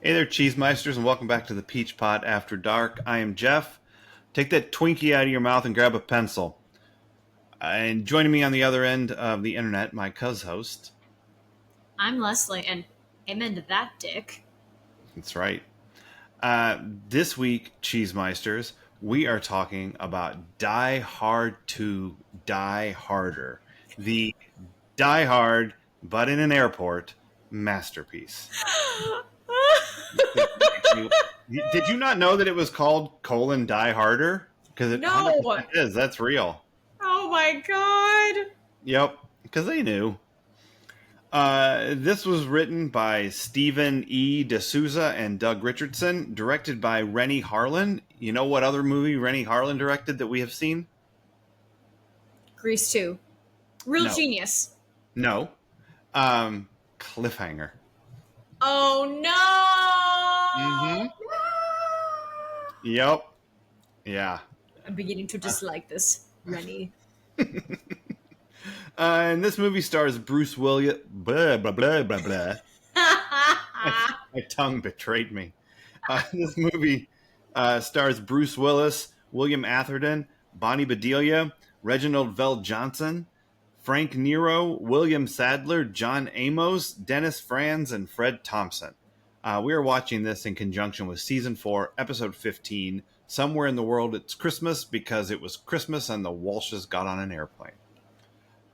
Hey there, Cheesemeisters, and welcome back to the Peach Pot After Dark. I am Jeff. Take that Twinkie out of your mouth and grab a pencil. And joining me on the other end of the internet, my cuz-host. I'm Leslie, and amen to that, Dick. That's right. This week, Cheesemeisters, we are talking about Die Hard to Die Harder. The Die Hard, but in an airport, masterpiece. Did you not know that it was called Die Harder? Because it No! 100% is. That's real. Oh my god! Yep. Because they knew. This was written by Stephen E. D'Souza and Doug Richardson, directed by Rennie Harlin. You know what other movie Rennie Harlin directed that we have seen? Grease 2. Real No. genius. No. Cliffhanger. Oh no! Mm-hmm. Yep. Yeah. I'm beginning to dislike this, Rennie. And this movie stars Bruce Williams. Blah, blah, blah, blah, blah. My tongue betrayed me. This movie stars Bruce Willis, William Atherton, Bonnie Bedelia, Reginald Vell Johnson, Frank Nero, William Sadler, John Amos, Dennis Franz, and Fred Thompson. We are watching this in conjunction with Season 4, Episode 15, Somewhere in the World It's Christmas, because it was Christmas and the Walshes got on an airplane.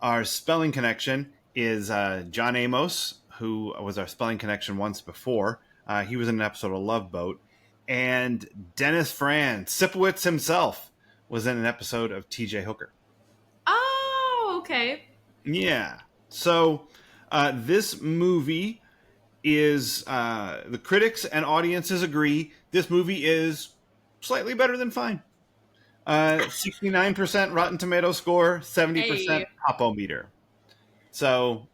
Our spelling connection is John Amos, who was our spelling connection once before. He was in an episode of Love Boat. And Dennis Franz, Sipowicz himself, was in an episode of TJ Hooker. Oh, okay. Yeah. So this movie is, the critics and audiences agree, this movie is slightly better than fine. 69% Rotten Tomato score, 70% Popometer. So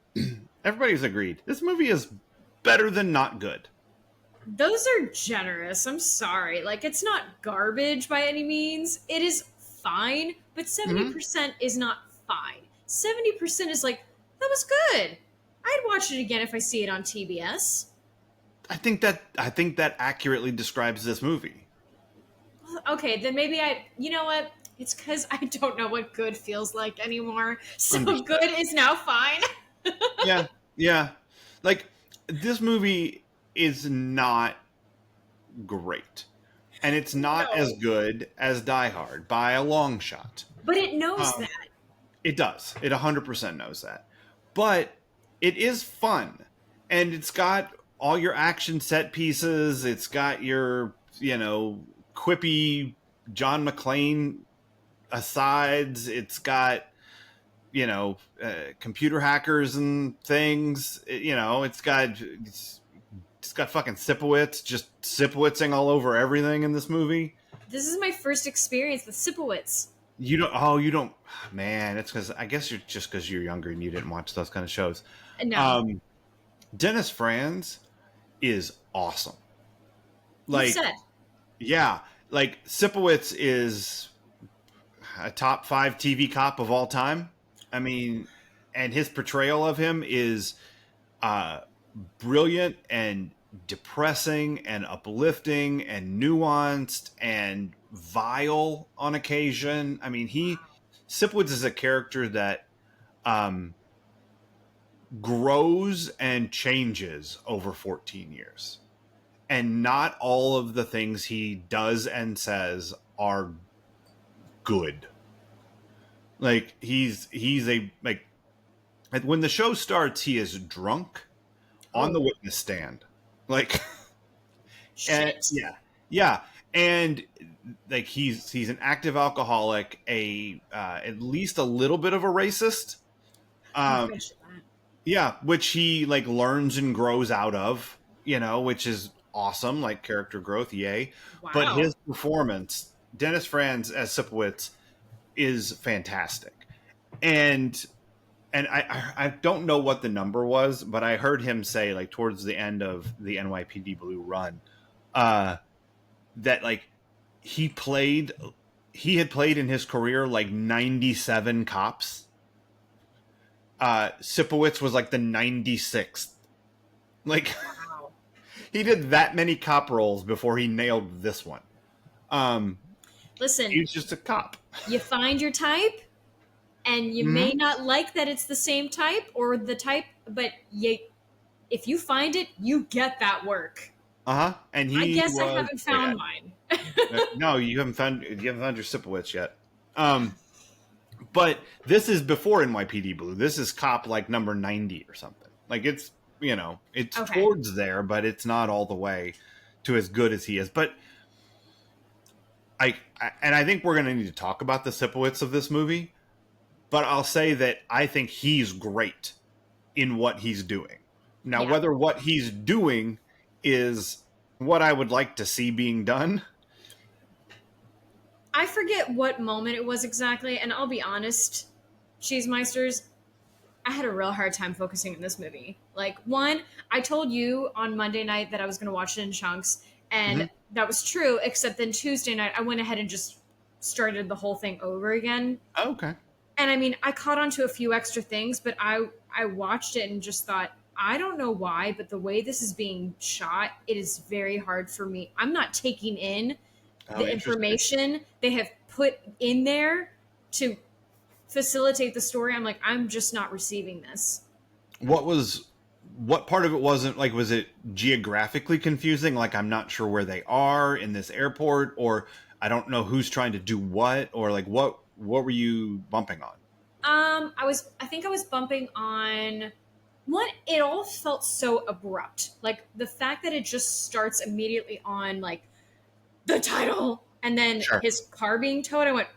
everybody's agreed. This movie is better than not good. Those are generous. I'm sorry. Like, it's not garbage by any means. It is fine, but 70% is not fine. 70% is like, that was good. I'd watch it again if I see it on TBS. I think that accurately describes this movie. Okay, then maybe you know what? It's because I don't know what good feels like anymore. So Understood. Good is now fine. Yeah. Like, this movie is not great. And it's not as good as Die Hard by a long shot. But it knows that. It does. It 100% knows that. But it is fun. And it's got all your action set pieces. It's got your, quippy John McClain asides. It's got, computer hackers and things. It's got fucking Sipowicz just Sipowitzing all over everything in this movie. This is my first experience with Sipowicz. You don't, man, it's because, I guess because you're younger and you didn't watch those kind of shows. No. Dennis Franz is awesome. You said. Yeah, like Sipowicz is a top 5 TV cop of all time. I mean, and his portrayal of him is brilliant and depressing and uplifting and nuanced and vile on occasion. I mean, Sipowicz is a character that grows and changes over 14 years. And not all of the things he does and says are good. Like, he's when the show starts, he is drunk on the witness stand. Like, Shit. yeah. And like, he's an active alcoholic, at least a little bit of a racist. Yeah, which he like learns and grows out of, which is awesome, like character growth, yay. Wow. But his performance, Dennis Franz as Sipowicz, is fantastic. And I don't know what the number was, but I heard him say, like, towards the end of the NYPD Blue run, that like he had played in his career like 97 cops. Sipowicz was like the 96th. Like, Wow. he did that many cop roles before he nailed this one. Listen, He's just a cop. you find your type, and you may Mm-hmm. not like that it's the same type or the type, but if you find it, you get that work. Uh-huh. And I he guess I was haven't great found at mine. it. No, you haven't found your Sipowicz yet. But this is before NYPD Blue. This is cop like number 90 or something. Like it's, it's Okay. towards there, but it's not all the way to as good as he is. But I think we're going to need to talk about the Sipowicz of this movie. But I'll say that I think he's great in what he's doing. Now, Yeah. whether what he's doing is what I would like to see being done. I forget what moment it was exactly, and I'll be honest, Cheesemeisters, I had a real hard time focusing in this movie. Like, one, I told you on Monday night that I was going to watch it in chunks, and Mm-hmm. that was true, except then Tuesday night, I went ahead and just started the whole thing over again. Oh, okay. And I mean, I caught on to a few extra things, but I watched it and just thought, I don't know why, but the way this is being shot, it is very hard for me. I'm not taking in Oh, the interesting. information they have put in there to facilitate the story. I'm like, I'm just not receiving this. What part of it wasn't like, was it geographically confusing? Like, I'm not sure where they are in this airport, or I don't know who's trying to do what, or like, what were you bumping on? I think I was bumping on one. It all felt so abrupt. Like the fact that it just starts immediately on like the title and then Sure. his car being towed. I went,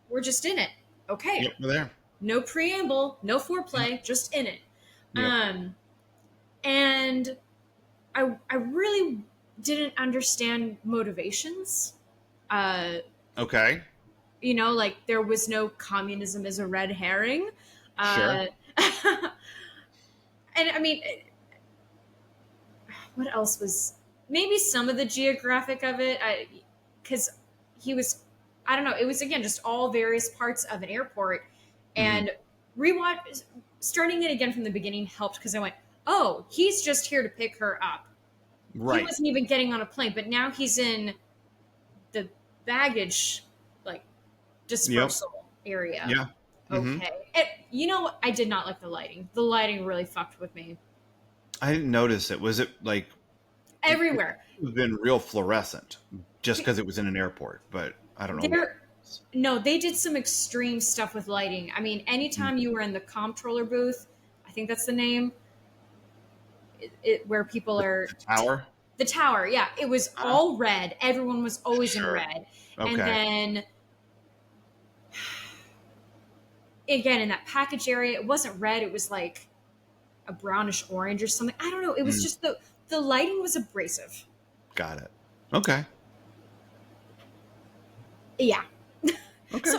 we're just in it. Okay. Yep, we're there. No preamble, no foreplay, just in it. Yep. And I really didn't understand motivations. Okay. Like there was no communism as a red herring. Sure. And I mean, what else was maybe some of the geographic of it? Because he was, I don't know, it was again just all various parts of an airport, Mm-hmm. and rewatch starting it again from the beginning helped because I went, oh, he's just here to pick her up. He Right. wasn't even getting on a plane, but now he's in the baggage like dispersal area. Yeah. Mm-hmm. Okay. I did not like the lighting. The lighting really fucked with me. I didn't notice it. Was it like Everywhere. it would have been real fluorescent just because it was in an airport? But I don't know. No, they did some extreme stuff with lighting. I mean, anytime you were in the comptroller booth, I think that's the name, where people are Tower. the tower. Yeah, it was all red. Everyone was always in Sure. red. Okay. And then again in that package area, it wasn't red. It was like a brownish orange or something. I don't know. It was just the lighting was abrasive. Got it. Okay. Yeah. Okay. So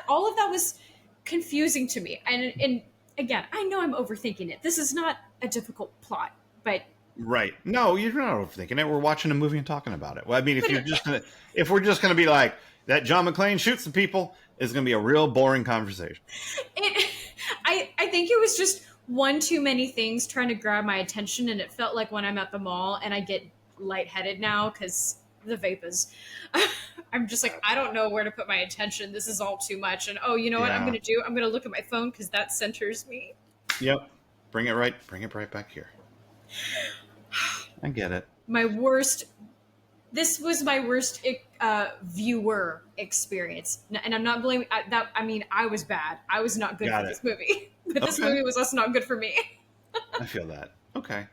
all of that was confusing to me. And again, I know I'm overthinking it. This is not a difficult plot, but Right. No, you're not overthinking it. We're watching a movie and talking about it. Well, I mean, But if we're just gonna be like that, John McClain shoots some people, it's gonna be a real boring conversation. I think it was just one too many things trying to grab my attention, and it felt like when I'm at the mall and I get lightheaded now because the vapors. I'm just like, I don't know where to put my attention. This is all too much. And oh, you know what I'm Yeah. going to do? I'm going to look at my phone because that centers me. Yep. Bring it right back here. I get it. This was my worst viewer experience. And I'm not blaming that. I mean, I was bad. I was not good Got for it. this movie. But this Okay. movie was also not good for me. I feel that. Okay.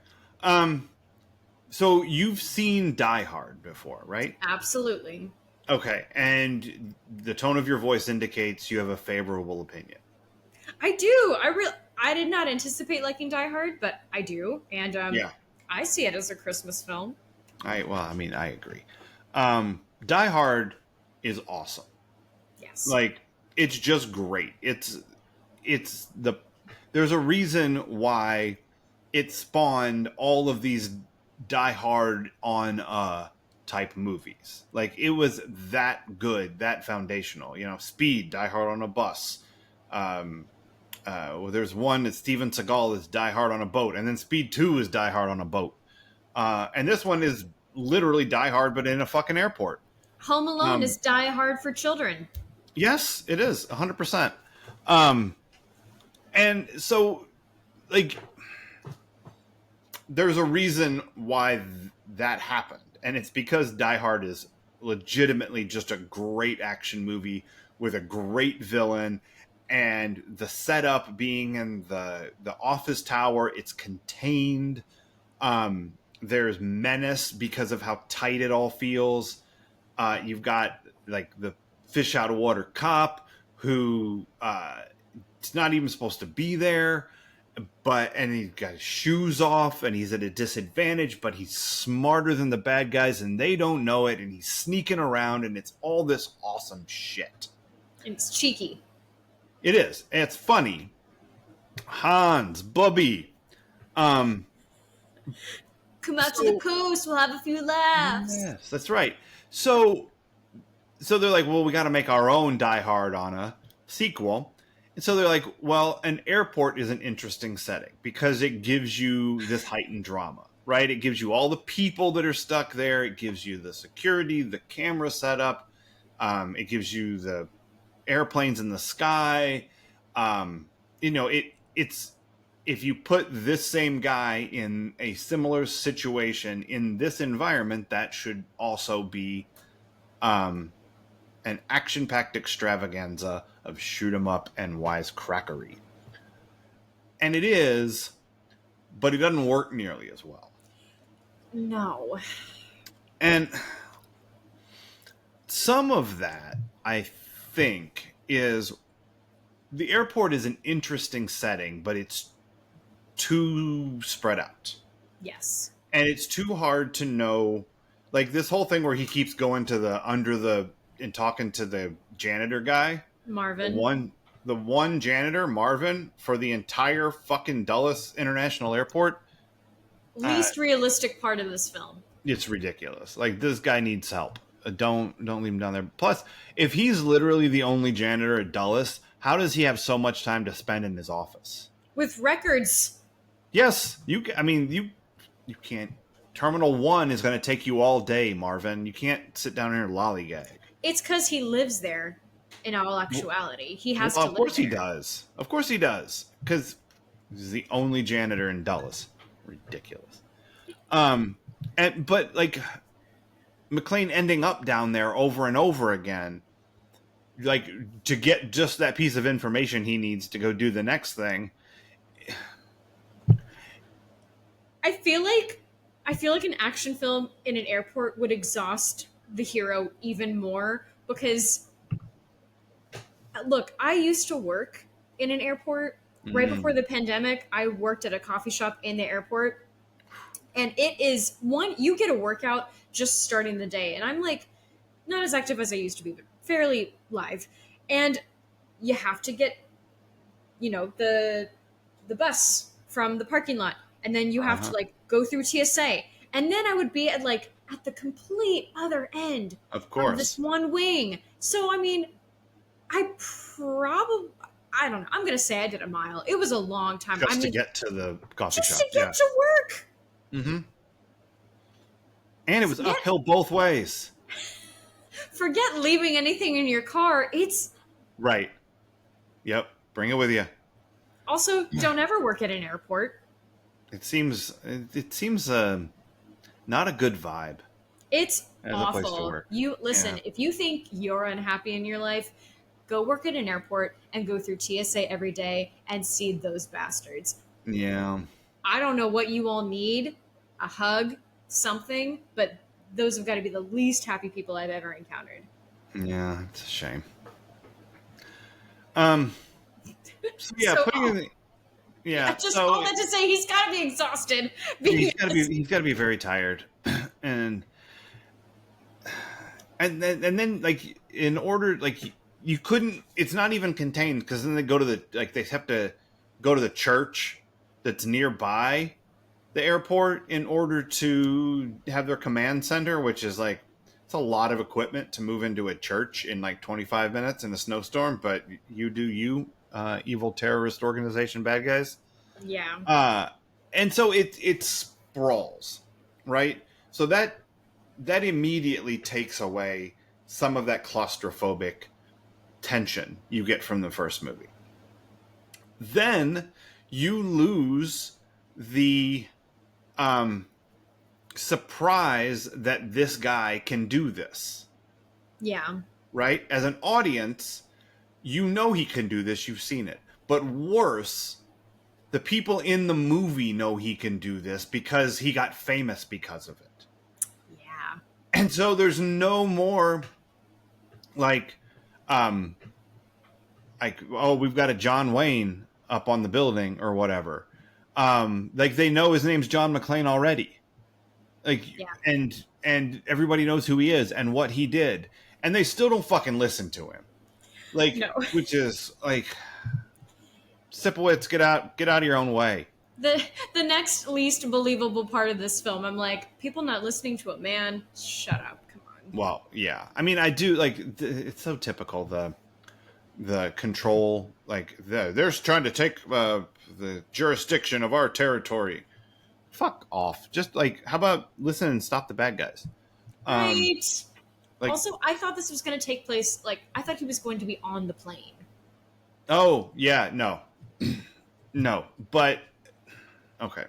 So you've seen Die Hard before, right? Absolutely. Okay. And the tone of your voice indicates you have a favorable opinion. I do. I did not anticipate liking Die Hard, but I do. And Yeah. I see it as a Christmas film. I agree. Die Hard is awesome. Yes. Like, it's just great. There's a reason why it spawned all of these Die Hard on type movies. Like, it was that good, that foundational. Speed, Die Hard on a bus. There's one that Steven Seagal is Die Hard on a boat, and then Speed 2 is Die Hard on a boat. And this one is literally Die Hard, but in a fucking airport. Home Alone is Die Hard for children. Yes, it is 100%. And so, like, there's a reason why that happened, and it's because Die Hard is legitimately just a great action movie with a great villain, and the setup being in the office tower, it's contained. There's menace because of how tight it all feels. You've got like the fish out of water cop who it's not even supposed to be there, and he's got his shoes off and he's at a disadvantage, but he's smarter than the bad guys and they don't know it, and he's sneaking around, and it's all this awesome shit. And it's cheeky. It is. And it's funny. Hans, Bubby. Come out to the coast, we'll have a few laughs. Yes, that's right. So they're like, well, we got to make our own Die Hard on a sequel. And so they're like, well, an airport is an interesting setting because it gives you this heightened drama, right? It gives you all the people that are stuck there. It gives you the security, the camera setup. It gives you the airplanes in the sky. It's if you put this same guy in a similar situation in this environment, that should also be an action-packed extravaganza of shoot 'em up and wisecrackery. And it is, but it doesn't work nearly as well. No. And some of that, I think, is the airport is an interesting setting, but it's too spread out. Yes. And it's too hard to know, like this whole thing where he keeps going to and talking to the janitor guy. Marvin. The one janitor, Marvin, for the entire fucking Dulles International Airport. Least realistic part of this film. It's ridiculous. Like, this guy needs help. Don't leave him down there. Plus, if he's literally the only janitor at Dulles, how does he have so much time to spend in his office? With records. Yes. You can't. Terminal 1 is going to take you all day, Marvin. You can't sit down here and lollygag. It's because he lives there, in all actuality. He has to live there. Of course he does. Of course he does. Because he's the only janitor in Dulles. Ridiculous. But like McClain ending up down there over and over again, like to get just that piece of information he needs to go do the next thing. I feel like an action film in an airport would exhaust the hero even more because, look, I used to work in an airport right before the pandemic. I worked at a coffee shop in the airport, and it is you get a workout just starting the day, and I'm like not as active as I used to be, but fairly live, and you have to get the bus from the parking lot, and then you have to like go through TSA, and then I would be at the complete other end of this one wing. So I mean, I don't know. I'm gonna say I did a mile. It was a long time. To get to the coffee shop. Just to get to work. Mm-hmm. And it was uphill both ways. Forget leaving anything in your car. It's right. Yep. Bring it with you. Also, don't ever work at an airport. It seems not a good vibe. It's awful. A place to work. You listen, if you think you're unhappy in your life, go work at an airport and go through TSA every day and see those bastards. Yeah. I don't know what you all need, a hug, something, but those have got to be the least happy people I've ever encountered. Yeah, it's a shame. So yeah, Just all that to say, he's got to be exhausted. He's got to be very tired, and then like in order like you couldn't. It's not even contained because then they go to they have to go to the church that's nearby the airport in order to have their command center, which is like it's a lot of equipment to move into a church in like 25 minutes in a snowstorm. But you do you. Evil terrorist organization bad guys. Yeah. And so it sprawls, right? So that immediately takes away some of that claustrophobic tension you get from the first movie. Then you lose the um, surprise that this guy can do this, Yeah. right? As an audience, you know he can do this, you've seen it. But worse, the people in the movie know he can do this because he got famous because of it. Yeah. And so there's no more like um like, oh, we've got a John Wayne up on the building or whatever. Like they know his name's John McClain already. Like Yeah. and everybody knows who he is and what he did. And they still don't fucking listen to him. Like, No. which is like, Sipowicz, get out of your own way. The next least believable part of this film, I'm like, people not listening to a man. Shut up. Come on. Well, yeah. I mean, I do like it's so typical the control, like they're trying to take the jurisdiction of our territory. Fuck off. Just like, how about listen and stop the bad guys? Right. Like, Also, I thought this was going to take place, like, I thought he was going to be on the plane. oh yeah, no, no, but okay.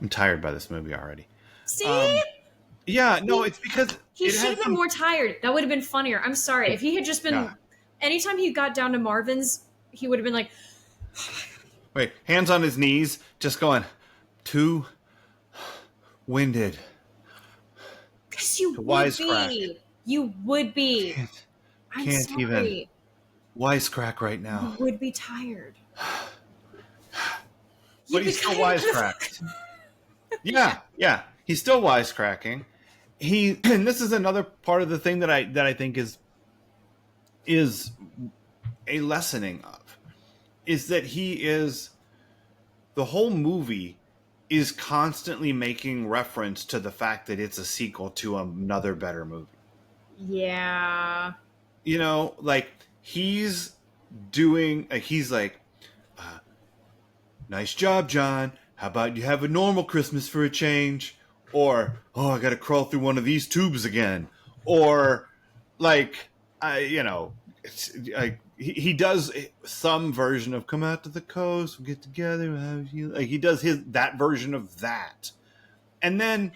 I'm tired by this movie already. See? Yeah, no, it's because He should have been more tired. That would have been funnier. I'm sorry. If he had just been, Yeah. anytime he got down to Marvin's, he would have been like, Wait, hands on his knees, just going, too winded. because you To would wisecrack. be. You would be. I'm Can't sorry. even wisecrack right now. You would be tired. But he's still wisecracked. Yeah, he's still wisecracking. And this is another part of the thing that I think is a lessening of, is that he is, the whole movie is constantly making reference to the fact that it's a sequel to another better movie. Yeah. You know, like he's doing, he's like, nice job, John. How about you have a normal Christmas for a change? Or, oh, I got to crawl through one of these tubes again. Or, like, he does some version of come out to the coast, we'll get together. Like, he does that version of that. And then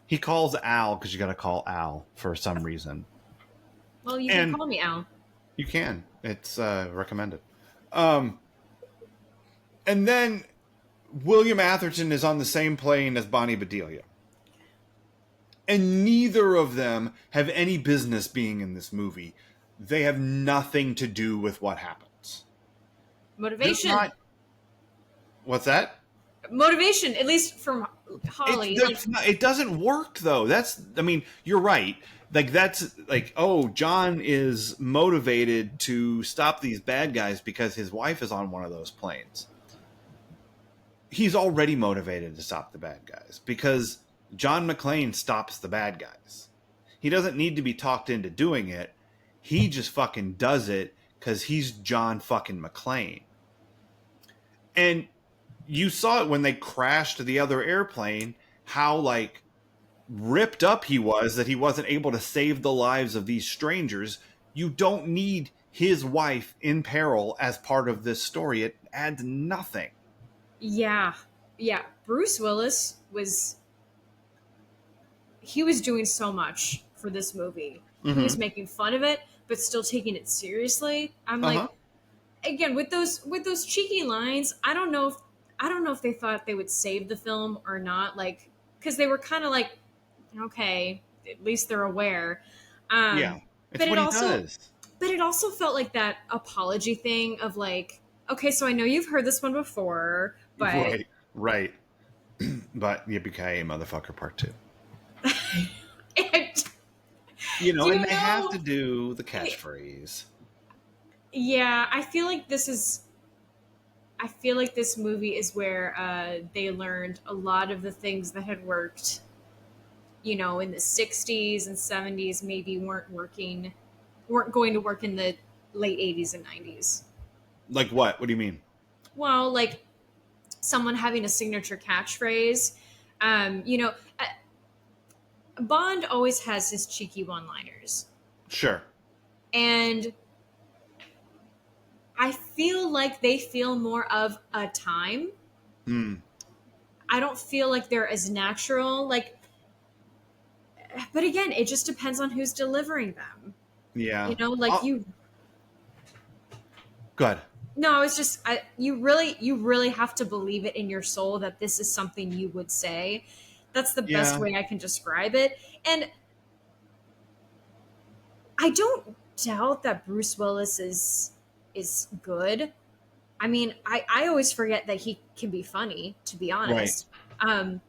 he calls Al, because you got to call Al for some reason. Well, you can call me Al. You can. It's recommended. And then William Atherton is on the same plane as Bonnie Bedelia. And neither of them have any business being in this movie. They have nothing to do with what happens. Motivation. What's that? Motivation, at least from Holly. It doesn't work, though. You're right. Like, that's like, oh, John is motivated to stop these bad guys because his wife is on one of those planes. He's already motivated to stop the bad guys because John McClane stops the bad guys. He doesn't need to be talked into doing it. He just fucking does it because he's John fucking McClane. And you saw it when they crashed the other airplane, how, like, ripped up he was that he wasn't able to save the lives of these strangers. You don't need his wife in peril as part of this story. It adds nothing. Yeah. Bruce Willis was doing so much for this movie. Mm-hmm. He was making fun of it, but still taking it seriously. I'm like, again, with those cheeky lines, I don't know if they thought they would save the film or not, like, because they were kind of like, okay, at least they're aware. Yeah, it's but what he does. But it also felt like that apology thing of like, okay, so I know you've heard this one before, but right. But yippee-ki-yay, motherfucker, part 2. And they have to do the catchphrase. Yeah, I feel like this movie is where they learned a lot of the things that had worked, in the 60s and 70s, maybe weren't going to work in the late 80s and 90s. Like what? What do you mean? Well, like someone having a signature catchphrase You know, Bond always has his cheeky one-liners, Sure. and I feel like they feel more of a time. Hmm. I don't feel like they're as natural. Like, but again, it just depends on who's delivering them. Yeah. You know, like Oh, you. good. No, it's just you really have to believe it in your soul that this is something you would say. That's the best Yeah. way I can describe it. And I don't doubt that Bruce Willis is good. I mean, I always forget that he can be funny, to be Right. honest. Um,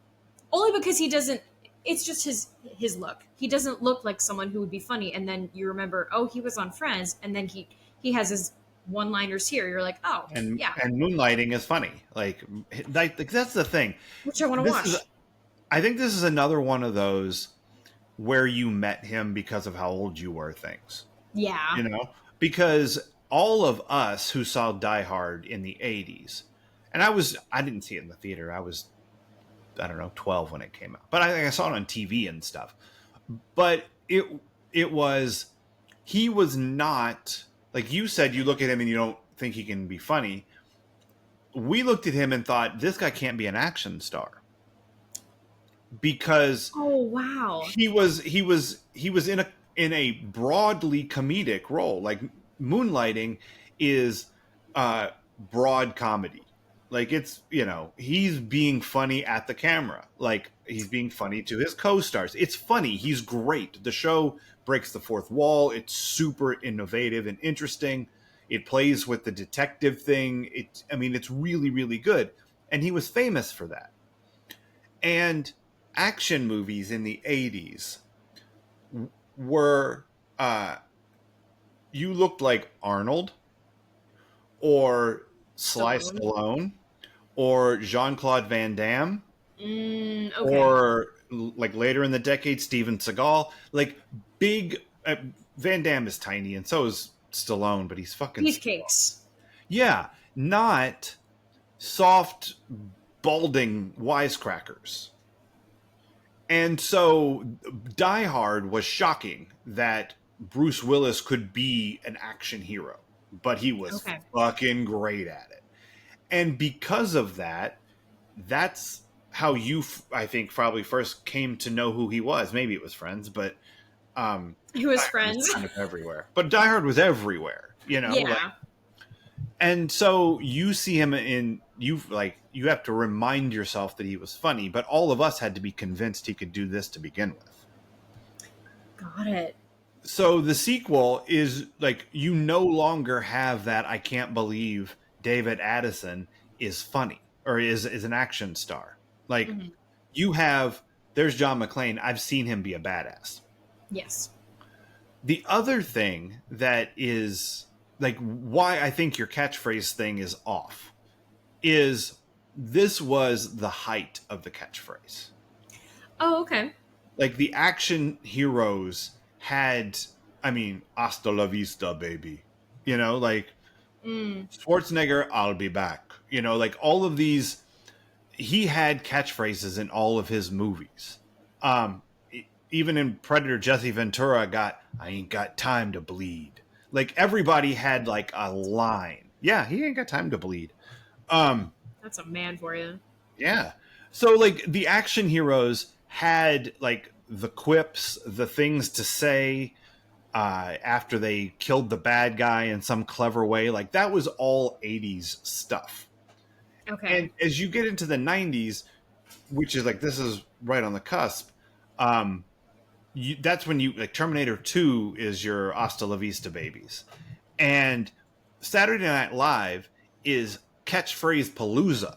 Only because he doesn't. It's just his look. He doesn't look like someone who would be funny. And then you remember, oh, he was on Friends, and then he has his one liners here. You're like, oh And yeah, Moonlighting is funny. Like that's the thing. which I want to This is watch. I think this is another one of those where you met him because of how old you were things. Yeah. You know? Because all of us who saw Die Hard in the 80s, and I didn't see it in the theater. I don't know, 12 when it came out. But I saw it on TV and stuff. But it was he was not like you said you look at him and you don't think he can be funny. We looked at him and thought this guy can't be an action star because Oh wow. he was in a broadly comedic role. Like Moonlighting is broad comedy. Like it's, he's being funny at the camera. Like he's being funny to his co-stars. It's funny. He's great. The show breaks the fourth wall. It's super innovative and interesting. It plays with the detective thing. It's really, really good. And he was famous for that. And action movies in the 80s were you looked like Arnold or Sly Stallone. Stallone or Jean-Claude Van Damme Okay. or like later in the decade Steven Seagal, like big Van Damme is tiny and so is Stallone, but he's fucking Stallone. Beefcakes. Yeah, not soft balding wisecrackers. And so Die Hard was shocking that Bruce Willis could be an action hero, but he was Okay. fucking great at it. And because of that, that's how you, I think, probably first came to know who he was. Maybe it was Friends, but He was Die Hard was Friends. kind of everywhere. But Die Hard was everywhere, Yeah. and so you see him you have to remind yourself that he was funny, but all of us had to be convinced he could do this to begin with. Got it. So the sequel is like you no longer have that I can't believe David Addison is funny or is an action star. Like Mhm. there's John McClain. I've seen him be a badass. Yes. The other thing that is like why I think your catchphrase thing is off is this was the height of the catchphrase. Oh, okay. Like the action heroes had, hasta la vista, baby. Like Schwarzenegger, I'll be back. Like all of these, he had catchphrases in all of his movies. Even in Predator, Jesse Ventura got, I ain't got time to bleed. Like everybody had like a line. Yeah, he ain't got time to bleed. That's a man for you. Yeah. So like the action heroes had like the quips, the things to say after they killed the bad guy in some clever way. Like that was all 80s stuff. Okay. And as you get into the 90s, which is like this is right on the cusp, that's when you like Terminator 2 is your hasta la vista babies. And Saturday Night Live is catchphrase palooza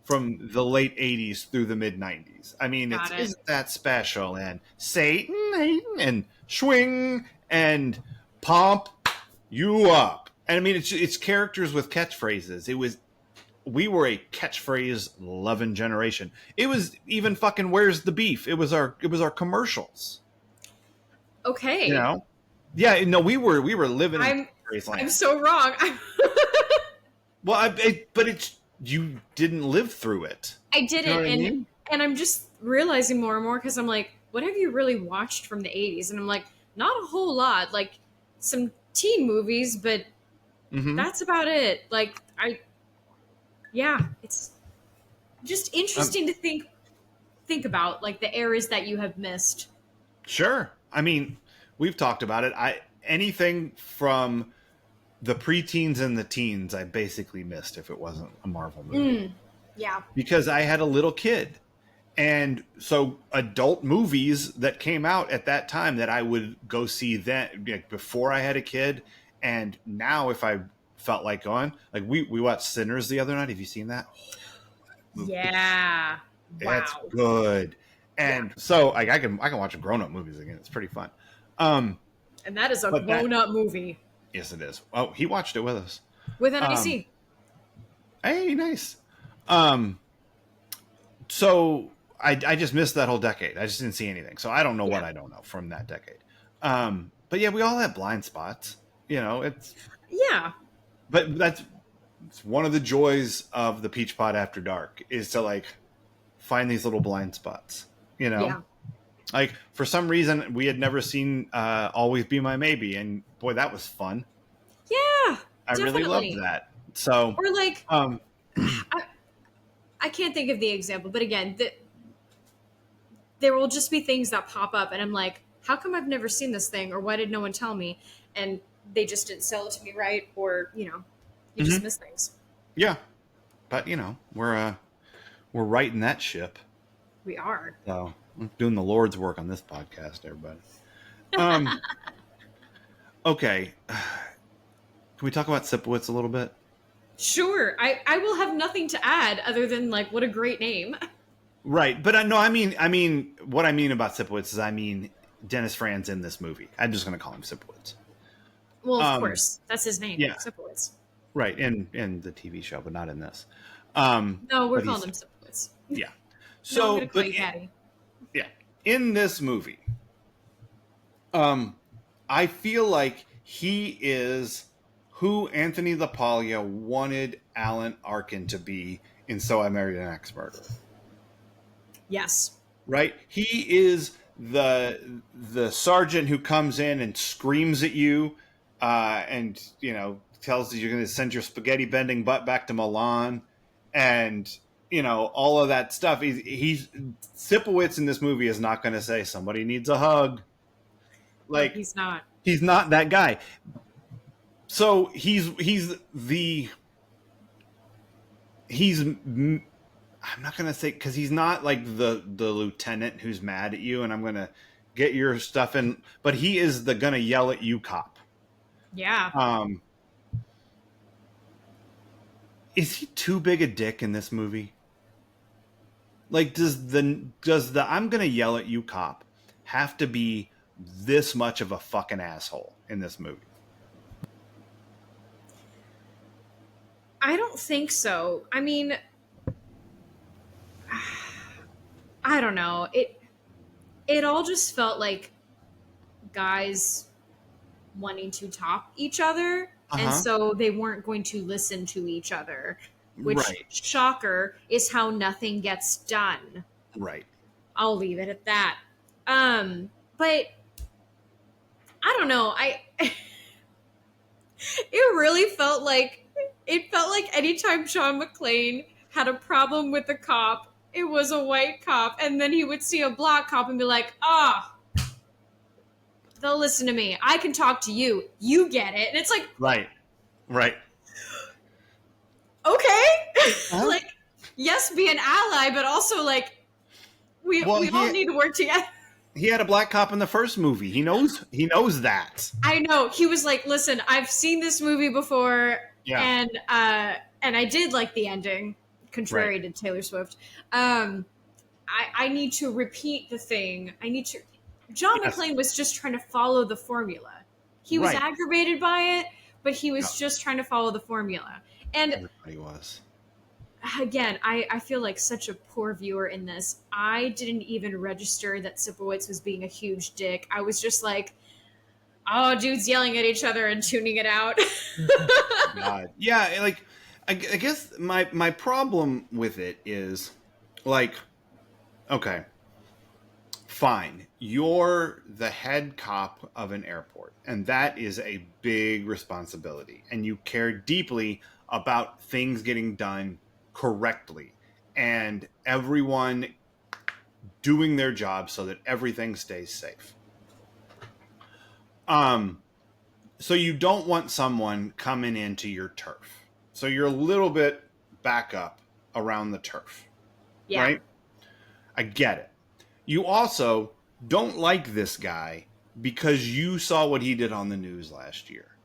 from the late 80s through the mid 90s. Got it. Isn't that special? And Satan and swing and pump you up. And it's characters with catchphrases. We were a catchphrase loving generation. It was even fucking where's the beef? It was our commercials. Okay. Yeah, no, we were living in I'm catchphrase land. I'm so wrong. Well, but you didn't live through it. I didn't, You know what I and mean? And I'm just realizing more and more because I'm like, what have you really watched from the 80s? And I'm like, not a whole lot. Like some teen movies, but Hmm. that's about it. Like yeah, it's just Um, interesting to think about like the eras that you have missed. sure. I mean, we've talked about it. Anything from the preteens and the teens, I basically missed if it wasn't a Marvel movie Mm, yeah. because I had a little kid. And so adult movies that came out at that time that I would go see then, like, before I had a kid, and now if I felt like going, like we watched Sinners the other night. Have you seen that? Yeah. It's Wow. good. Yeah. And so like I can watch grown up movies again. It's pretty fun. Um, And that is a but that grown up movie yes it is. Oh, he watched it with us. with an Um, IC. hey, nice. Um, so I just missed that whole decade. I just didn't see anything. So I don't know what Yeah. I don't know from that decade. But yeah, we all have blind spots. You know, Yeah. but it's one of the joys of the Peach Pod After Dark is to like find these little blind spots. You know, Yeah. like for some reason we had never seen Always Be My Maybe, and boy, that was fun. Yeah. I really loved Definitely. that. So, Or like um, I, I can't think of the example, but again, there will just be things that pop up and I'm like, how come I've never seen this thing or why did no one tell me? And they just didn't sell it to me right or, you just mhm, miss things. yeah, but we're righting that ship. We are. So we're doing the Lord's work on this podcast, everybody. Um, okay, can we talk about Sipowicz a little bit? Sure. I will have nothing to add other than like what a great name. Right, but no, I mean, what I mean about Sipowicz is, I mean, Dennis Franz in this movie. I'm just going to call him Sipowicz. Well, of Um, course. That's his name. yeah, Sipowicz. right, in the TV show, but not in this. No, we're But calling he's him Sipowicz. yeah. No, I'm So, gonna call but you Patty. yeah, in this movie, um, I feel like he is who Anthony LaPaglia wanted Alan Arkin to be in So I Married an Axe Murderer. Yes. Right? He is the sergeant who comes in and screams at you, and tells you you're going to send your spaghetti bending butt back to Milan, and all of that stuff. He's Sipowicz in this movie is not going to say somebody needs a hug. No, Like he's not. he's not that guy. So he's I'm not gonna say because he's not like the lieutenant who's mad at you and I'm gonna get your stuff in, but he is the gonna yell at you cop. Yeah. Um, is he too big a dick in this movie? Like, does the I'm gonna yell at you cop have to be this much of a fucking asshole in this movie? I don't think so. I mean, I don't know. It all just felt like guys wanting to top each other Uh and huh. so they weren't going to listen to each other, which Right. shocker is how nothing gets done. Right. I'll leave it at that. But I don't know. I it really felt like anytime John McClain had a problem with a cop, it was a white cop, and then he would see a black cop and be like, "Ah, they'll listen to me. I can talk to you. You get it." And it's like, Right. Right. okay, Huh? like, yes, be an ally, but also like we Well, we all he need to work together. he had a black cop in the first movie. He knows that. I know. He was like, "Listen, I've seen this movie before, Yeah. and I did like the ending, Right. contrary to Taylor Swift. I need to repeat the thing. I need to." John Yes. McClane was just trying to follow the formula. He was Right. aggravated by it, but he Yeah. was just trying to follow the formula. And Everybody was. again, I feel like such a poor viewer in this. I didn't even register that Sipowicz was being a huge dick. I was just like, oh, dudes yelling at each other and tuning it out. God. Yeah, like I guess my problem with it is like Okay, fine. You're the head cop of an airport, and that is a big responsibility. And you care deeply about things getting done correctly and everyone doing their job so that everything stays safe. Um, so you don't want someone coming into your turf. So you're a little bit back up around the turf, Yeah. right? I get it. You also don't like this guy because you saw what he did on the news last year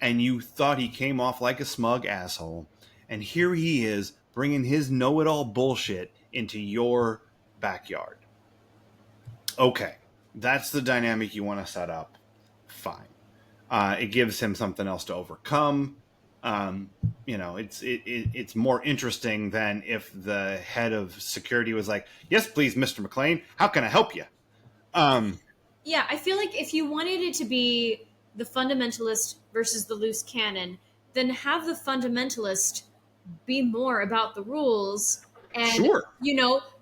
and you thought he came off like a smug asshole. And here he is bringing his know it all bullshit into your backyard. Okay, that's the dynamic you want to set up. Fine. It gives him something else to overcome. Um, it's more interesting than if the head of security was like, "Yes, please, Mr. McClain, how can I help you?" Um, Yeah, I feel like if you wanted it to be the fundamentalist versus the loose cannon, then have the fundamentalist be more about the rules and, sure.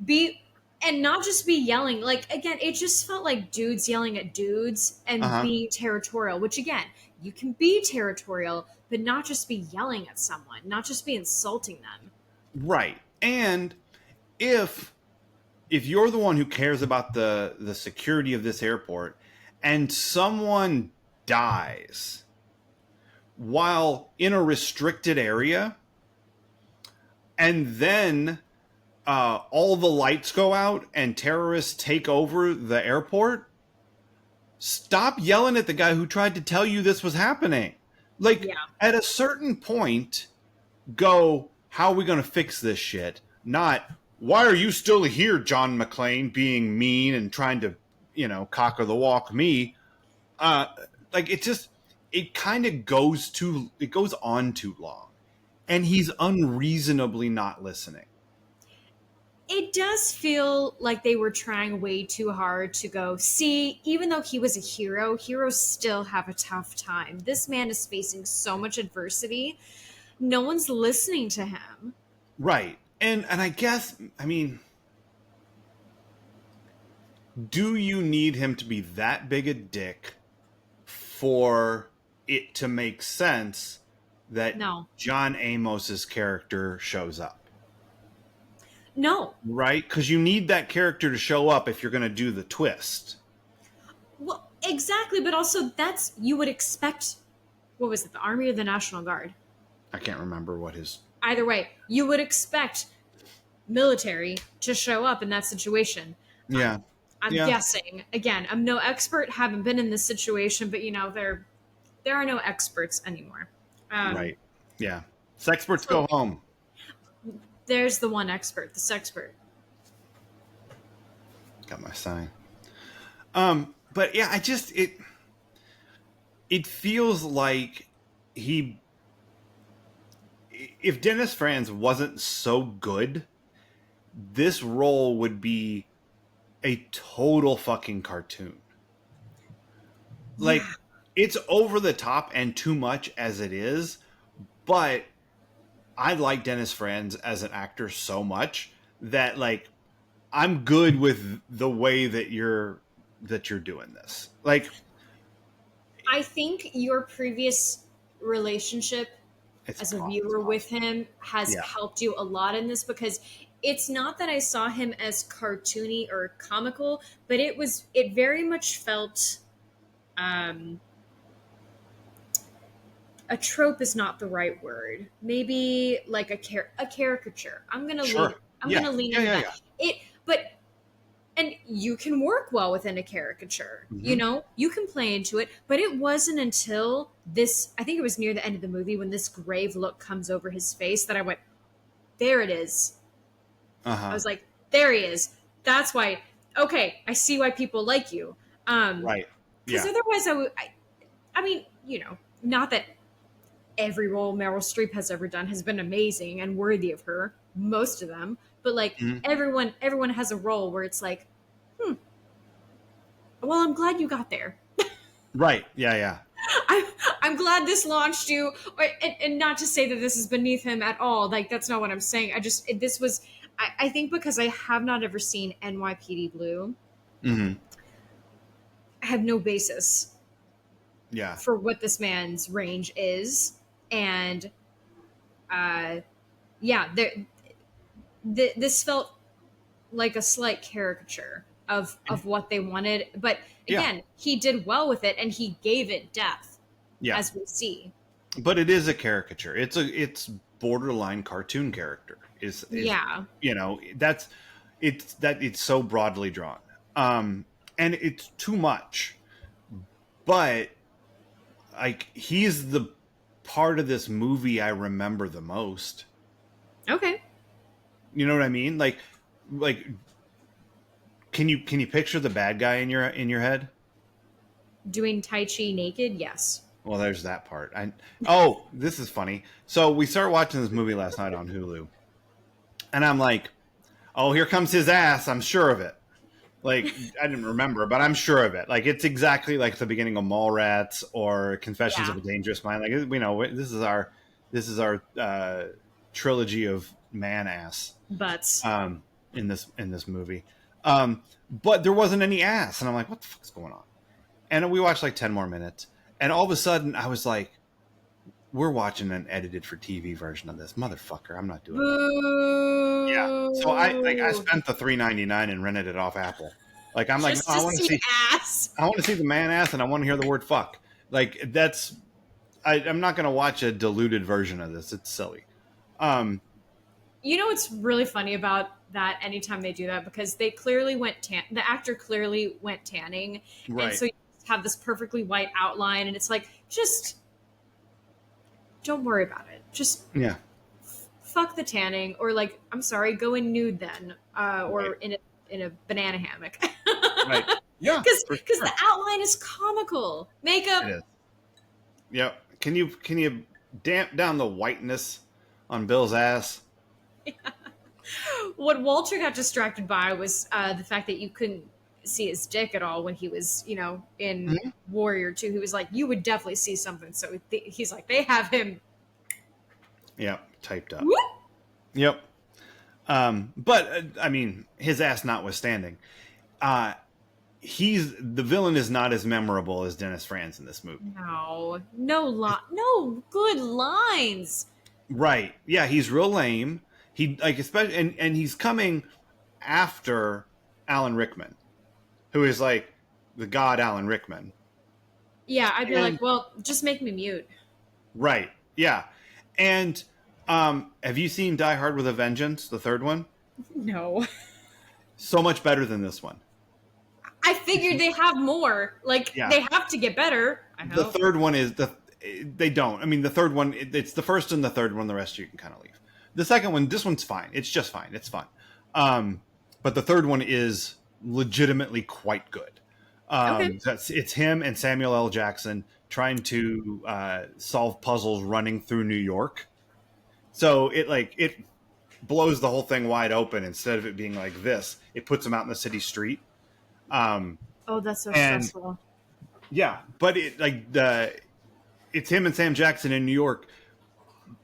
be and not just be yelling. Like, again, it just felt like dudes yelling at dudes Uh and huh. being territorial, which, again, you can be territorial, but not just be yelling at someone, not just be insulting them. Right. And if if you're the one who cares about the security of this airport, and someone dies while in a restricted area, and then all the lights go out and terrorists take over the airport, stop yelling at the guy who tried to tell you this was happening. Like, Yeah. at a certain point, go, how are we going to fix this shit? Not, why are you still here, John McClain, being mean and trying to, cock or the walk me? Uh, like, it kind of it goes on too long. And he's unreasonably not listening. It does feel like they were trying way too hard to go, see, even though he was a hero, heroes still have a tough time. This man is facing so much adversity. No one's listening to him. Right. And I guess, I mean, do you need him to be that big a dick for it to make sense that No. John Amos's character shows up? No. Right? Because you need that character to show up if you're going to do the twist. Well, exactly, but also that's you would expect. What was it, the Army or the National Guard? I can't remember what his. Either way, you would expect military to show up in that situation. Yeah. I'm Yeah. guessing. Again, I'm no expert, haven't been in this situation, but there are no experts anymore. Um, Right. Yeah. Sexperts so go home. there's the one expert, the sexpert. Got my sign. But yeah, it feels like he if Dennis Franz wasn't so good, this role would be a total fucking cartoon. Like, Yeah. it's over the top and too much as it is, but I like Dennis Franz as an actor so much that, like, I'm good with the way that you're doing this. Like, I think your previous relationship it's as a awesome. viewer with him has Yeah. helped you a lot in this because it's not that I saw him as cartoony or comical, but it very much felt um a trope is not the right word. Maybe like a caricature. Sure. I'm Yeah. gonna lean Yeah. into Yeah. that. Yeah. It but and you can work well within a caricature. Hmm. You can play into it, but it wasn't until this, I think it was near the end of the movie when this grave look comes over his face that I went, there it is. Uh I huh. was like, there he is. That's why, okay, I see why people like you. Right. Because Yeah. otherwise I mean, not that every role Meryl Streep has ever done has been amazing and worthy of her, most of them, but like Mhm. everyone has a role where it's like, well, I'm glad you got there. Right. Yeah. Yeah. I'm, I'm glad this launched you, and not to say that this is beneath him at all. Like that's not what I'm saying. This was, I think because I have not ever seen NYPD Blue, Mm-hmm. I have no basis Yeah. for what this man's range is, and uh, yeah, this felt like a slight caricature of what they wanted. But Yeah. again, he did well with it, and he gave it depth, Yeah. as we see. But it is a caricature. It's borderline cartoon character. Is Yeah. it's so broadly drawn. And it's too much. But like he's the part of this movie I remember the most. Okay. You know what I mean? Like can you picture the bad guy in your head? Doing Tai Chi naked? Yes. Well, there's that part. Oh, this is funny. So we started watching this movie last night on Hulu, and I'm like, "Oh, here comes his ass." I'm sure of it. Like I didn't remember, but I'm sure of it. Like it's exactly like the beginning of Mallrats or Confessions Yeah. of a Dangerous Mind. Like we know this is our trilogy of man ass Butts. in this movie. But there wasn't any ass, and I'm like, "What the fuck's going on?" And we watched like 10 more minutes, and all of a sudden I was like, we're watching an edited for TV version of this, motherfucker. I'm not doing that. Yeah. So I Boo. spent the $3.99 and rented it off Apple. Like I'm like, Just no, to see ass. I want to see the man ass, and I want to hear the word fuck. Like I'm not going to watch a diluted version of this. It's silly. You know what's really funny about that? Anytime they do that, because they clearly went the actor clearly went tanning, Right. and so you have this perfectly white outline, and it's like, just don't worry about it. Just Yeah. fuck the tanning, or like, I'm sorry, go in nude then, or Right. in a banana hammock. Right. Yeah. Because for sure. the outline is comical. Makeup. It is. Yep. Can you damp down the whiteness on Bill's ass? What Walter got distracted by was the fact that you couldn't see his dick at all when he was, in Mhm. Warrior 2. He was like, you would definitely see something. So he's like, they have him. Yep. Typed up. Whoop! Yep. But I mean, his ass notwithstanding, the villain is not as memorable as Dennis Franz in this movie. No good lines. Right? Yeah, he's real lame. He like especially and he's coming after Alan Rickman, who is like the god Alan Rickman. Yeah, I'd be And- like, well, just make me mute. Right? Yeah. And have you seen Die Hard with a Vengeance, the third one? No. So much better than this one. I figured they have more. Like, Yeah. they have to get better. I The hope. third one is they don't. I mean, the third one, it's the first and the third one. The rest you can kind of leave. The second one, this one's fine. It's just fine. It's fun. But the third one is legitimately quite good. Okay. It's him and Samuel L. Jackson trying to solve puzzles running through New York. So it blows the whole thing wide open. Instead of it being like this, it puts them out in the city street. Oh, that's so And- stressful. Yeah, but it's him and Sam Jackson in New York,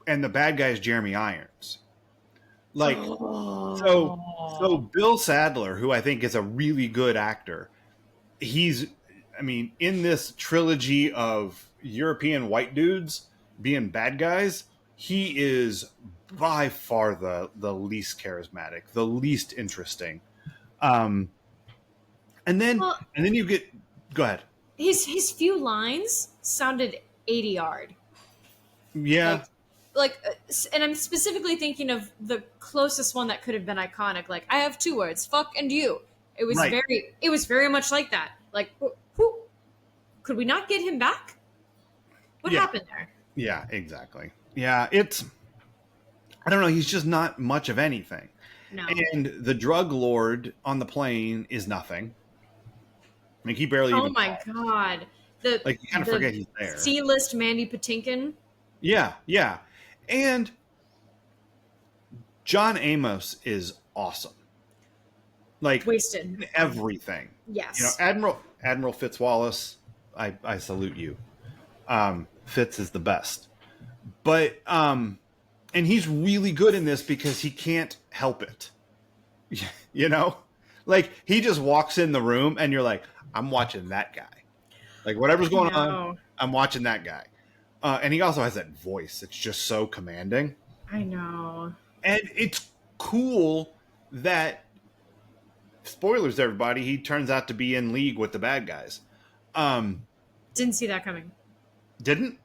and the bad guy is Jeremy Irons. Like so Bill Sadler, who I think is a really good actor, in this trilogy of European white dudes being bad guys, he is by far the least charismatic, the least interesting. And then you get go ahead. His few lines sounded 80 yard. Yeah. And I'm specifically thinking of the closest one that could have been iconic. Like, I have two words, fuck and you. It was Right. very much like that. Like, who could we not get him back? What Yeah. happened there? Yeah, exactly. Yeah, I don't know, he's just not much of anything. No. And the drug lord on the plane is nothing. Like he barely Oh even my talks. god. Like you kind of forget he's there. C-list Mandy Patinkin. Yeah, yeah. And John Amos is awesome. Like Wasted. in everything. Yes. Admiral Fitzwallace, I salute you. Fitz is the best. But and he's really good in this because he can't help it. You know, like he just walks in the room and you're like, I'm watching that guy. Like whatever's I going on, know. I'm watching that guy. And he also has that voice. It's just so commanding. I know. And it's cool that, spoilers, everybody, he turns out to be in league with the bad guys. Didn't see that coming. Didn't?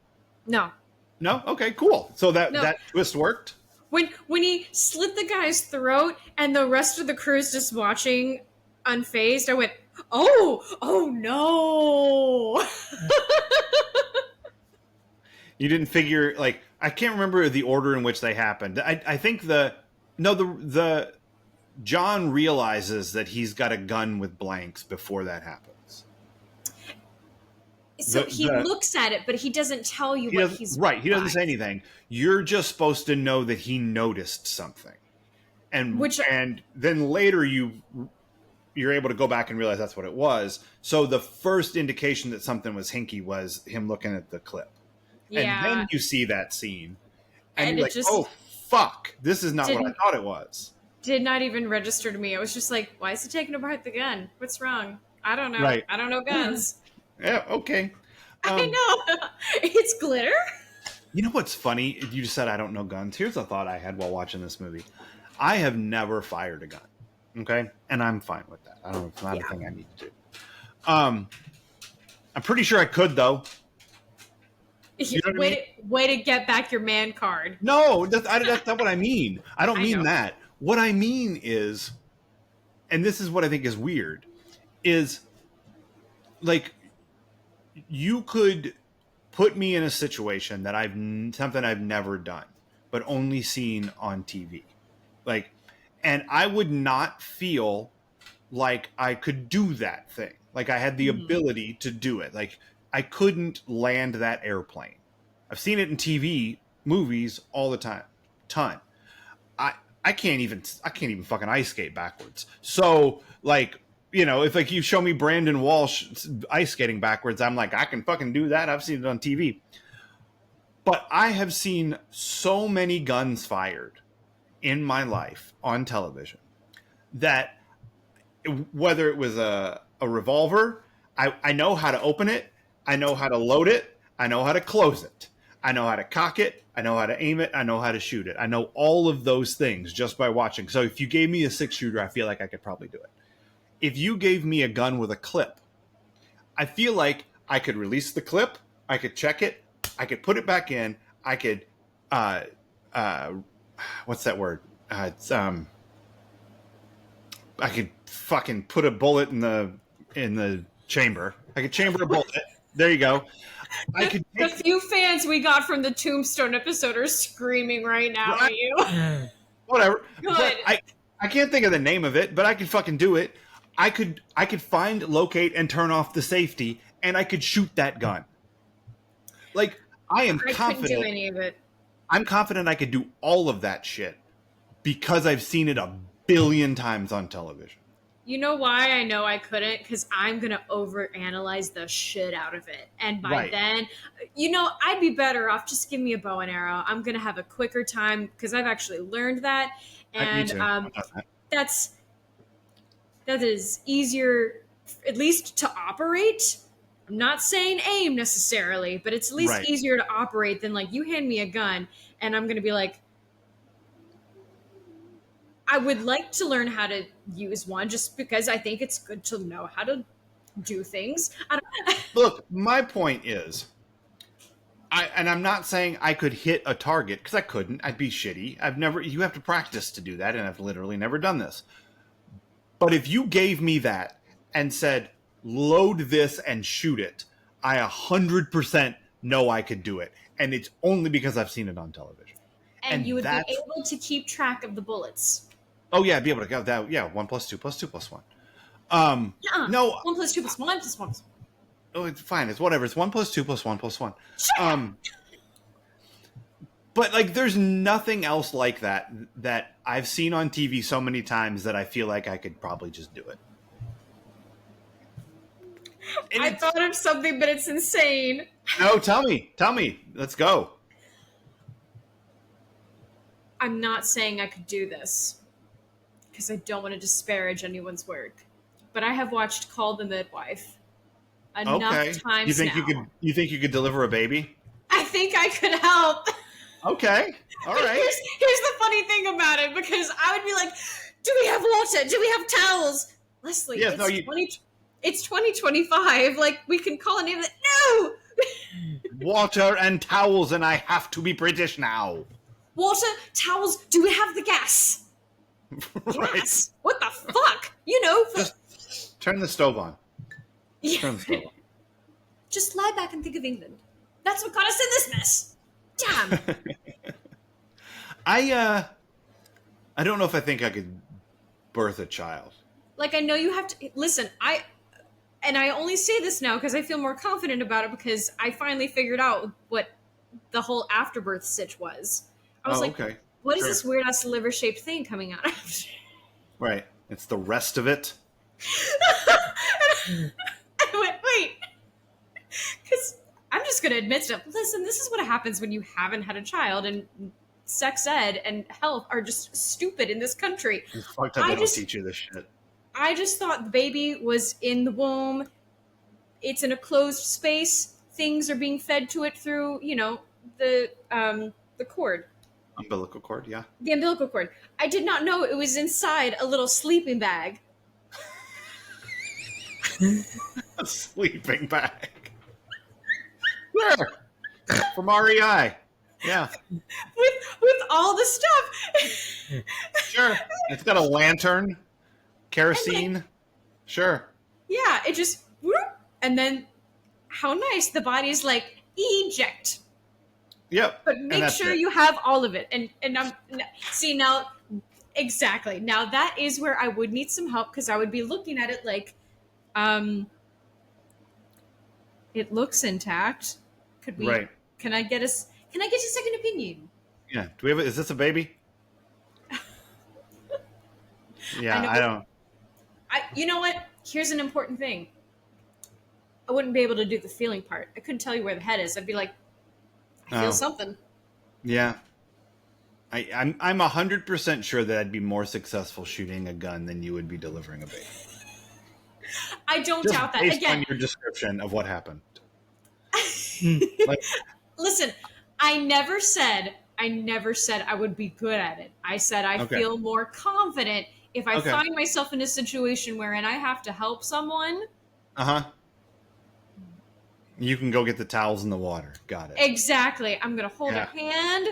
No. No? Okay, cool. So No. that twist worked? When he slit the guy's throat and the rest of the crew is just watching unfazed, I went, oh no. You didn't figure, like, I can't remember the order in which they happened. I think the John realizes that he's got a gun with blanks before that happens. So he looks at it, but he doesn't tell you what he's right. He doesn't by. say anything. You're just supposed to know that he noticed something, and then later you're able to go back and realize that's what it was. So the first indication that something was hinky was him looking at the clip, and then you see that scene, and you're like, "Oh fuck, this is not what I thought it was." Did not even register to me. I was just like, "Why is he taking apart the gun? What's wrong? I don't know. Right. I don't know guns." Yeah, okay. I know. It's glitter. You know what's funny? You just said I don't know guns. Here's a thought I had while watching this movie. I have never fired a gun. Okay? And I'm fine with that. I don't know. It's not a thing I need to do. I'm pretty sure I could, though. You know way to get back your man card. No, that's not what I mean. I don't mean that. What I mean is, and this is what I think is weird, is like you could put me in a situation that something I've never done, but only seen on TV. Like, and I would not feel like I could do that thing. Like I had the ability to do it. Like I couldn't land that airplane. I've seen it in TV movies all the time. Ton. I can't even fucking ice skate backwards. So like, you know, if like you show me Brandon Walsh ice skating backwards, I'm like, I can fucking do that. I've seen it on TV. But I have seen so many guns fired in my life on television that whether it was a revolver, I know how to open it, I know how to load it, I know how to close it, I know how to cock it, I know how to aim it, I know how to shoot it. I know all of those things just by watching. So if you gave me a 6-shooter, I feel like I could probably do it. If you gave me a gun with a clip, I feel like I could release the clip, I could check it, I could put it back in, I could, what's that word? I could fucking put a bullet in the chamber. I could chamber a bullet. There you go. The few fans we got from the Tombstone episode are screaming right now at you. Whatever. Good. I can't think of the name of it, but I could fucking do it. I could find, locate, and turn off the safety, and I could shoot that gun. Like I confident. Couldn't do any of it. I'm confident I could do all of that shit because I've seen it a billion times on television. You know why I know I couldn't? Because I'm going to overanalyze the shit out of it. And by then, you know, I'd be better off just give me a bow and arrow. I'm going to have a quicker time because I've actually learned that. And that is easier, at least to operate. I'm not saying aim necessarily, but it's at least easier to operate than like you hand me a gun and I'm going to be like, I would like to learn how to use one just because I think it's good to know how to do things. Look, my point is, and I'm not saying I could hit a target because I couldn't. I'd be shitty. You have to practice to do that, and I've literally never done this. But if you gave me that and said, load this and shoot it, I 100% know I could do it. And it's only because I've seen it on television. And you would be able to keep track of the bullets. Oh, yeah, I'd be able to go that. Yeah, 1 + 2 + 2 + 1. No. 1 + 2 + 1 + 1. Oh, it's fine. It's whatever. It's 1 + 2 + 1 + 1. But, like, there's nothing else like that I've seen on TV so many times that I feel like I could probably just do it. And I thought of something, but it's insane. No, tell me. Let's go. I'm not saying I could do this. because I don't want to disparage anyone's work, but I have watched Call the Midwife enough Okay. times now. You think you could deliver a baby? I think I could help. Okay. All But right. here's the funny thing about it, because I would be like, "Do we have water? Do we have towels?" Leslie, Yes, no, you it's 2025. Like, we can call a name that no water and towels, and I have to be British now. water, towels. Do we have the gas? Right. Gas? What the fuck? You know, Just turn the stove on. yeah. Turn the stove on. Just lie back and think of England. That's what got us in this mess. Damn. I don't know if I think I could birth a child. Like, I know you have to listen. I only say this now because I feel more confident about it, because I finally figured out what the whole afterbirth stitch was. I was like, okay. what is Sure. this weird ass liver shaped thing coming out of? Right. It's the rest of it. I went, wait. Because I'm just going to admit stuff. Listen, this is what happens when you haven't had a child, and sex ed and health are just stupid in this country. It's fucked up. They don't teach you this shit. I just thought the baby was in the womb. It's in a closed space. Things are being fed to it through, the cord, Umbilical cord, yeah. the umbilical cord. I did not know it was inside a little sleeping bag. A sleeping bag. Sure. From REI. Yeah. With all the stuff. Sure. It's got a lantern, kerosene. Sure. Yeah, it just whoop, and then how nice, the body's like, eject. Yep. But And make that's sure it. you have all of it. And I'm see now, exactly. Now that is where I would need some help, because I would be looking at it like, it looks intact. Could we? Right. Can I get a second opinion? Yeah. Do we have? Is this a baby? Yeah. know. I don't. You know what? Here's an important thing. I wouldn't be able to do the feeling part. I couldn't tell you where the head is. I'd be like, I feel Oh. something. Yeah. I'm 100% sure that I'd be more successful shooting a gun than you would be delivering a baby. I don't Just doubt that. based Again, on your description of what happened. Like, listen, I never said I would be good at it. I said I Okay. feel more confident if I Okay. find myself in a situation wherein I have to help someone. You can go get the towels in the water. Got it. Exactly. I'm going to hold Yeah. a hand.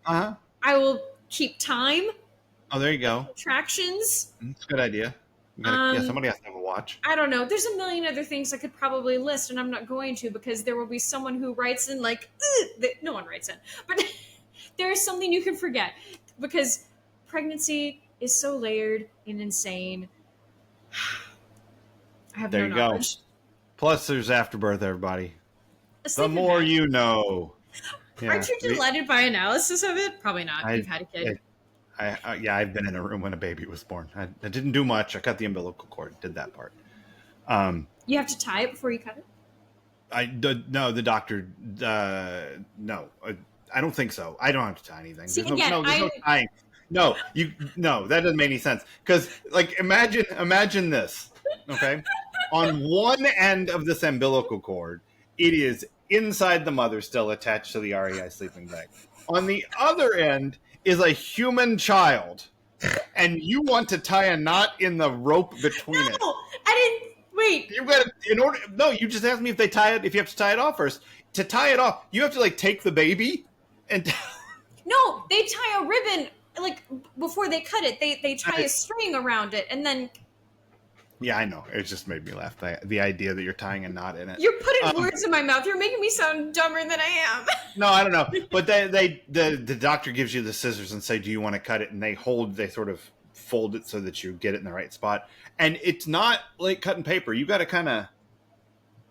Uh-huh. I will keep time, Oh, there you go. tractions. That's a good idea. Somebody has to have a watch. I don't know. There's a million other things I could probably list, and I'm not going to, because there will be someone who writes in like, no one writes in. But there is something you can forget, because pregnancy is so layered and insane. I have There no you go. knowledge. Plus, there's afterbirth, everybody. A The sleeping more bag. you know. Yeah. Aren't you delighted by analysis of it? Probably not. I- You've had a kid. I've been in a room when a baby was born. I didn't do much. I cut the umbilical cord, did that part. You have to tie it before you cut it? No, the doctor, no, I don't think so. I don't have to tie anything. See, There's again, there's no tying. No, that doesn't make any sense. Because, like, imagine this, okay? On one end of this umbilical cord, it is inside the mother, still attached to the REI sleeping bag. On the other end is a human child, and you want to tie a knot in the rope between it. No, I didn't. Wait. You got no. You just asked me if you have to tie it off first. To tie it off, you have to like take the baby and. No, they tie a ribbon, like, before they cut it. They tie a string around it, and then. Yeah, I know. It just made me laugh. The idea that you're tying a knot in it. You're putting words in my mouth. You're making me sound dumber than I am. No, I don't know. But the doctor gives you the scissors and say, "Do you want to cut it?" And they sort of fold it so that you get it in the right spot. And it's not like cutting paper. You got to kind of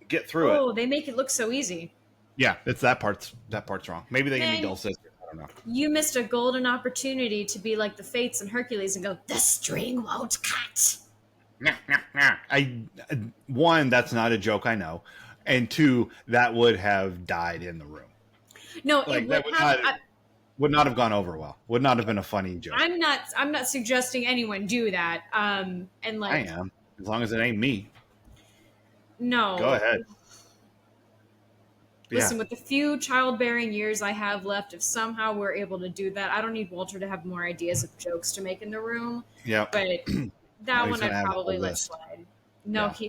get through it. Oh, they make it look so easy. Yeah, it's that part's wrong. Maybe they give me Man. dull scissors. I don't know. You missed a golden opportunity to be like the Fates and Hercules and go, the string won't cut. One, that's not a joke, I know, and two, that would have died in the room. No, Like, it that would would have. not- Would not have gone over well. Would not have been a funny joke. I'm not suggesting anyone do that. And I like, am, as long as it ain't me. Go no. ahead. Yeah. Listen, with the few childbearing years I have left, if somehow we're able to do that, I don't need Walter to have more ideas of jokes to make in the room. Yeah. But Now that he's one I gonna have a probably whole let list. slide. No, Yeah.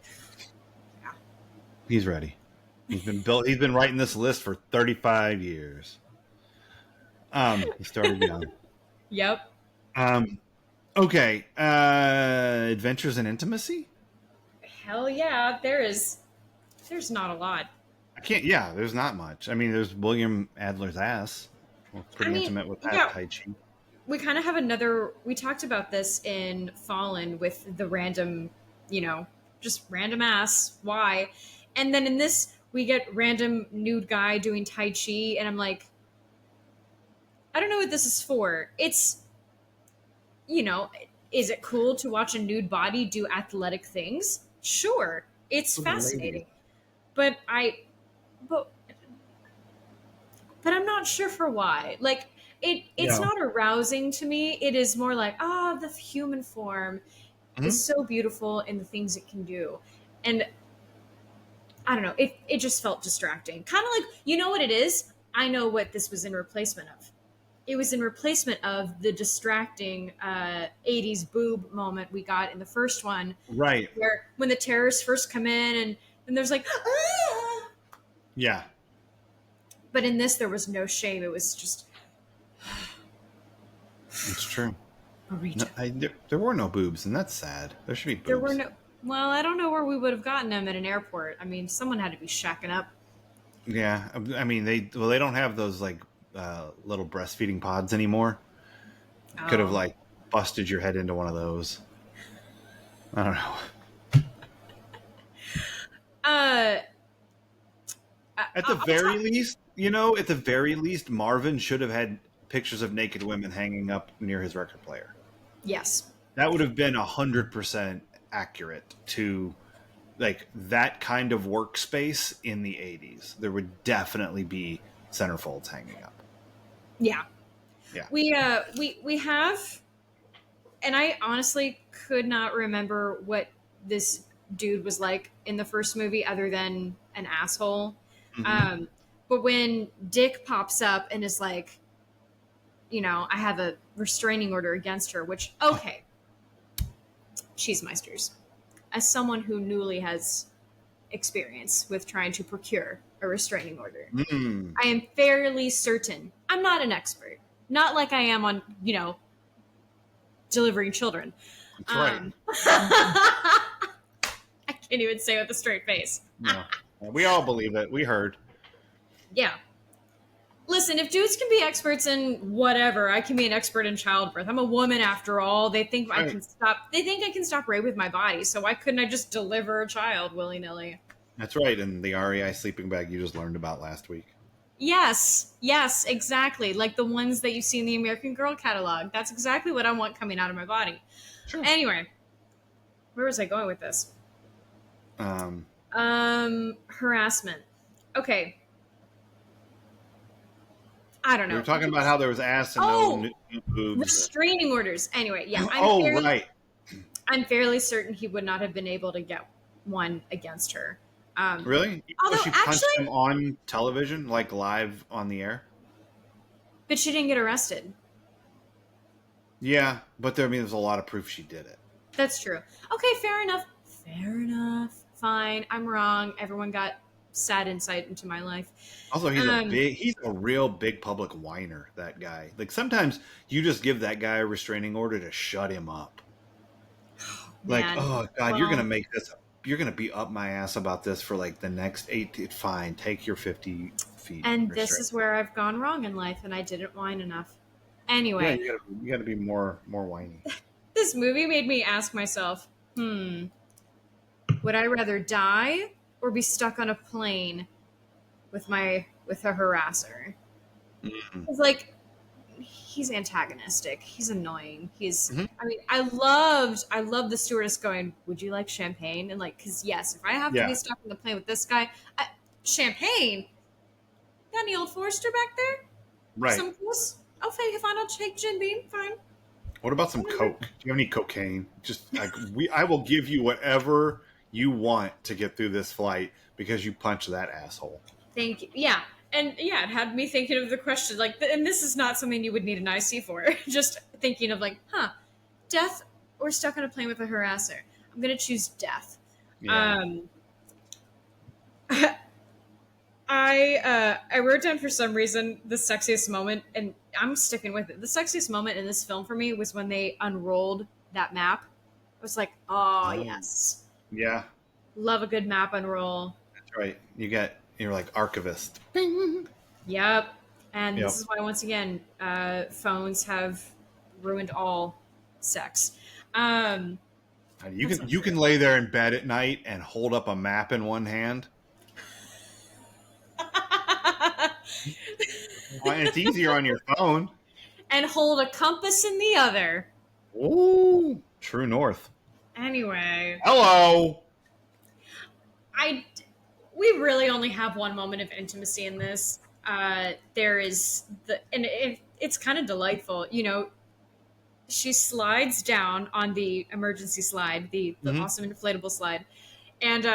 He's ready. He's been writing this list for 35 years. He started young. Yep. Okay. Adventures in Intimacy? Hell yeah. There's not a lot. I can't, yeah, there's not much. I mean, there's William Adler's ass. We're I pretty mean, intimate with that yeah, Tai Chi. we kind of have another. We talked about this in Fallen with the random, just random ass. Why? And then in this, we get random nude guy doing Tai Chi, and I'm like, I don't know what this is for. It's, you know, is it cool to watch a nude body do athletic things? Sure, it's For the ladies. fascinating, but but but I'm not sure for why. Like it's Yeah. not arousing to me. It is more like, the human form is Mhm. so beautiful in the things it can do. And I don't know, it just felt distracting. Kind of like, you know what it is? I know what this was in replacement of. It was in replacement of the distracting 80s boob moment we got in the first one, Right. where when the terrorists first come in and there's like, Yeah. but in this there was no shame. It was just It's true. No, Burrito. there were no boobs, and that's sad. There should be boobs. There were no. Well, I don't know where we would have gotten them at an airport. I mean, someone had to be shacking up. Yeah. I mean, they don't have those like little breastfeeding pods anymore. Could have Oh. like busted your head into one of those. I don't know. Uh, At the I'll very talk- least, Marvin should have had pictures of naked women hanging up near his record player. Yes. That would have been 100% accurate to like that kind of workspace in the 80s. There would definitely be centerfolds hanging up. Yeah. Yeah. We have, and I honestly could not remember what this dude was like in the first movie, other than an asshole. Mhm. But when Dick pops up and is like, I have a restraining order against her, which, okay, Cheesemeisters, as someone who newly has experience with trying to procure a restraining order, Mm. I am fairly certain, I'm not an expert, not like I am on, delivering children. That's right. I can't even say it with a straight face. No. We all believe it. We heard. Yeah. Listen, if dudes can be experts in whatever, I can be an expert in childbirth. I'm a woman after all. They think I Right. can stop. They think I can stop rape with my body. So why couldn't I just deliver a child willy nilly? That's right. And the REI sleeping bag you just learned about last week. Yes, exactly. Like the ones that you see in the American Girl catalog. That's exactly what I want coming out of my body. Sure. Anyway, where was I going with this? Harassment. Okay. I don't know. We were talking about how there was ass and no boobs. Restraining orders. Anyway, yeah. Right. I'm fairly certain he would not have been able to get one against her. Really? Although, She punched actually- him on television, like live on the air? But she didn't get arrested. Yeah, but there's a lot of proof she did it. That's true. Okay, fair enough. Fine. I'm wrong. Everyone got sad insight into my life. Also, he's a real big public whiner, that guy. Like sometimes you just give that guy a restraining order to shut him up. Like, Man. oh God, Well- you're gonna be up my ass about this for like the next 8. Fine, take your 50 feet. And this is where I've gone wrong in life, and I didn't whine enough. Anyway, yeah, you gotta be more whiny. this movie made me ask myself, would I rather die or be stuck on a plane with a harasser? Mm-hmm. It's like, he's antagonistic. He's annoying. Mm-hmm. I mean, I loved the stewardess going, would you like champagne? And like, cause yes, if I have to be stuck on the plane with this guy, champagne? Got any Old Forester back there? Right. Some close? Okay, fine. I'll take Jim Beam. Fine. What about some Whatever. coke? Do you have any cocaine? Just like I will give you whatever you want to get through this flight because you punched that asshole. Thank you. Yeah. And yeah, it had me thinking of the question, like, and this is not something you would need an IC for. Just thinking of, like, death or stuck on a plane with a harasser. I'm going to choose death. Yeah. Um, I wrote down for some reason the sexiest moment, and I'm sticking with it. The sexiest moment in this film for me was when they unrolled that map. I was like, oh Oh. yes, Yeah. love a good map unroll. That's right. You're like archivist. Yep. And this Yep. is why, once again, phones have ruined all sex. Um, You that's can not you true. can lay there in bed at night and hold up a map in one hand. It's easier on your phone. And hold a compass in the other. Ooh, true north. Anyway, Hello. I we really only have one moment of intimacy in this. There is and it's kind of delightful. She slides down on the emergency slide, the Hmm. awesome inflatable slide, and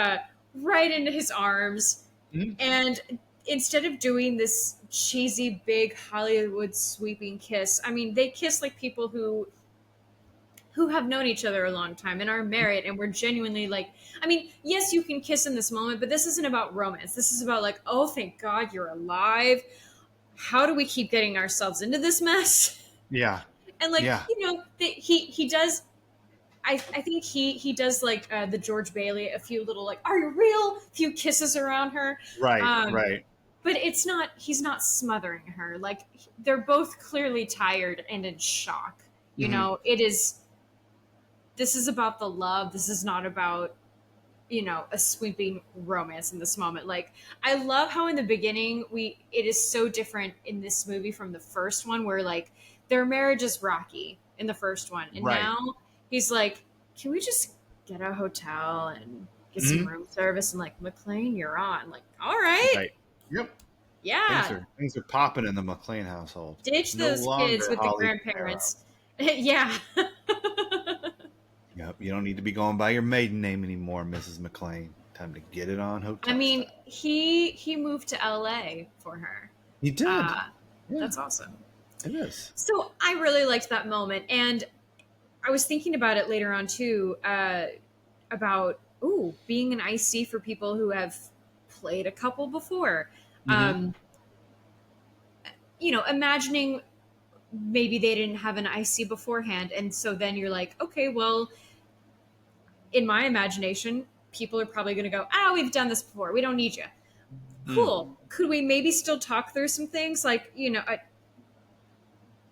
right into his arms. Hmm. And instead of doing this cheesy, big Hollywood sweeping kiss, I mean, they kiss like people who have known each other a long time and are married and we're genuinely like, I mean, yes, you can kiss in this moment, but this isn't about romance. This is about like, oh, thank God you're alive. How do we keep getting ourselves into this mess? Yeah. And like, Yeah. he does. I think he does like the George Bailey, a few little like, are you real? Few kisses around her. Right. Um, Right. but it's not, he's not smothering her. Like, they're both clearly tired and in shock. Hmm. This is about the love. This is not about, a sweeping romance in this moment. Like, I love how in the beginning it is so different in this movie from the first one, where like their marriage is rocky in the first one. And Right. now he's like, can we just get a hotel and get some Hmm. room service? And like, McClain, you're on. Like, all right. Right. Yep. Things Yeah. are things are popping in the McClain household. Ditch No those kids longer with the Hollywood era. grandparents. Yeah. Yep. You don't need to be going by your maiden name anymore, Mrs. McClain. Time to get it on I hotel mean, style. he moved to LA for her. You did. Uh, Yeah. that's awesome. It is. So I really liked that moment, and I was thinking about it later on too, about being an IC for people who have played a couple before. Hmm. Um, imagining maybe they didn't have an IC beforehand, and so then you're like, okay, well, in my imagination, people are probably going to go, we've done this before, we don't need you. Mm. Cool. Could we maybe still talk through some things? Like,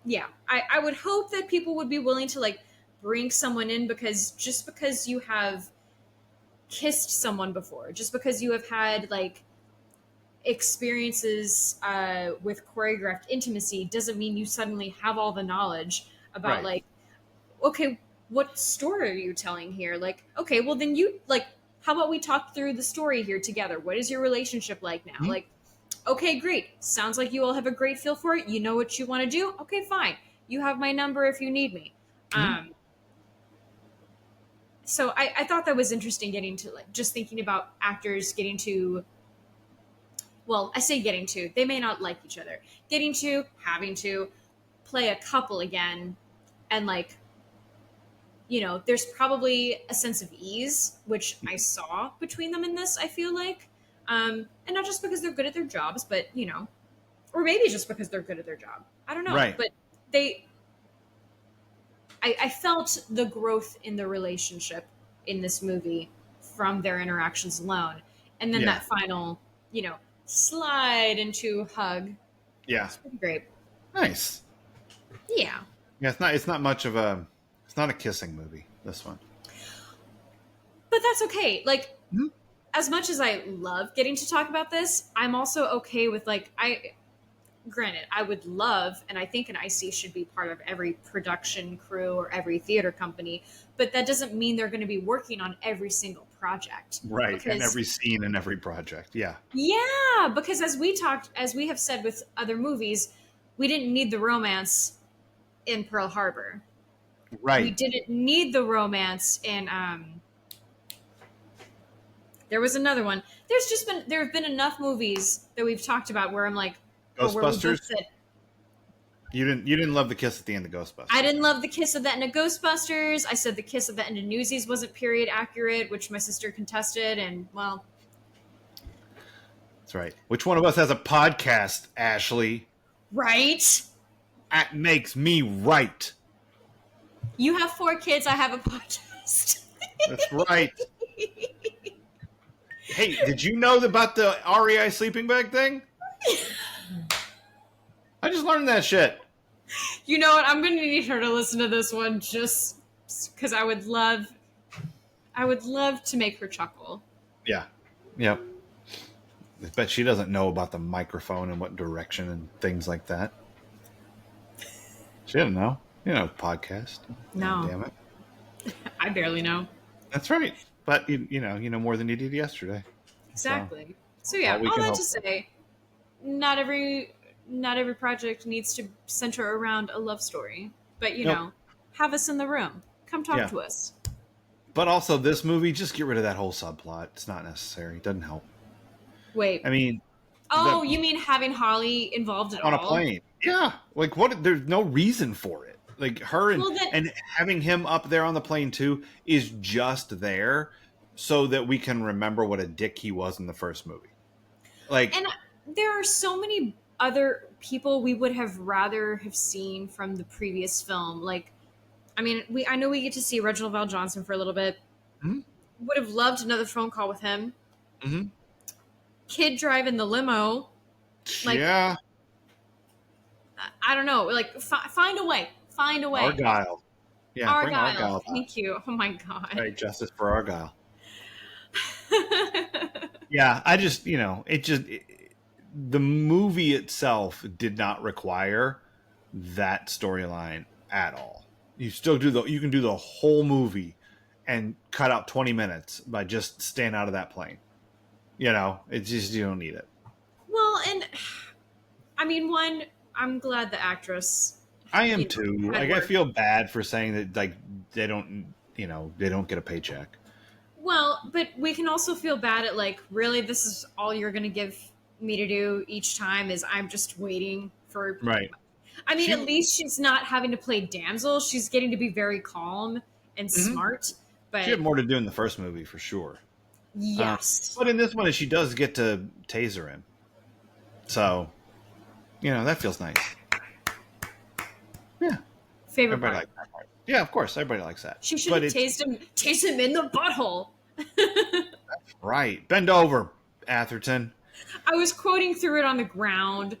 yeah, I would hope that people would be willing to like bring someone in, because just because you have kissed someone before, just because you have had like experiences with choreographed intimacy, doesn't mean you suddenly have all the knowledge about Right. like, okay, what story are you telling here? Like, okay, well then you like, how about we talk through the story here together? What is your relationship like now? Mhm. Like, okay, great. Sounds like you all have a great feel for it. You know what you want to do. Okay, fine. You have my number if you need me. Mhm. So I thought that was interesting, getting to like just thinking about actors getting to, well, I say getting to, they may not like each other, getting to, having to play a couple again. And like, there's probably a sense of ease, which I saw between them in this, I feel like. And not just because they're good at their jobs, but, or maybe just because they're good at their job. I don't know. Right. But I felt the growth in the relationship in this movie from their interactions alone. And then Yeah. that final, slide into hug. Yeah. It's pretty great. Nice. Yeah. Yeah. It's not much of a. It's not a kissing movie. This one. But that's okay. Like, Mhm. as much as I love getting to talk about this, I'm also okay with like, granted, I would love, and I think an IC should be part of every production crew or every theater company, but that doesn't mean they're going to be working on every single project. Right. And Because, every scene and every project. Yeah. yeah, because as we have said with other movies, we didn't need the romance in Pearl Harbor. We Right. didn't need the romance in there was another one. There have been enough movies that we've talked about where I'm like, or where we both Ghostbusters. said, You didn't love the kiss at the end of I Ghostbusters. didn't love the kiss of the end of Ghostbusters. I said the kiss of the end of Newsies wasn't period accurate, which my sister contested, and well, That's right. Which one of us has a podcast, Ashley? right? That makes me right. You have 4 kids, I have a podcast. That's right. Hey, did you know about the REI sleeping bag thing? I just learned that shit. You know what? I'm going to need her to listen to this one just because I would love to make her chuckle. Yeah. Yep. I bet she doesn't know about the microphone and what direction and things like that. She doesn't know. You know, podcast. No. Damn it. I barely know. That's right. But you know more than you did yesterday. Exactly. So yeah, all that to say, not every project needs to center around a love story. But you know, have us in the room. Come talk to us. But also this movie, just get rid of that whole subplot. It's not necessary. It doesn't help. Wait. I mean, you mean having Holly involved at on all? a plane? Yeah. Like what? There's no reason for it. Like her and having him up there on the plane too is just there so that we can remember what a dick he was in the first movie. Like, and there are so many other people we would have rather have seen from the previous film. Like, I mean, I know we get to see Reginald Val Johnson for a little bit. Mm-hmm. Would have loved another phone call with him. Mm-hmm. Kid driving the limo. Like, yeah. I don't know. Like, find a way. Find a way. Argyle. Yeah, bring Argyle back. Thank you. Oh my god. Right, justice for Argyle. Yeah, I just, the movie itself did not require that storyline at all. You can do the whole movie and cut out 20 minutes by just staying out of that plane. It's just, you don't need it. Well, and I mean, I'm glad the actress. I am too. Like, I feel bad for saying that, like, they don't get a paycheck. Well, but we can also feel bad at, like, really, this is all you're going to give me to do each time is I'm just waiting for. Right. I mean, at least she's not having to play damsel. She's getting to be very calm and smart. But she had more to do in the first movie for sure. Yes. But in this one, she does get to taser him. So, that feels nice. Yeah. Favorite Everybody part. likes that part. Yeah, of course. Everybody likes that. She should have tased him in the butthole. That's right. Bend over, Atherton. I was quoting through it on the ground.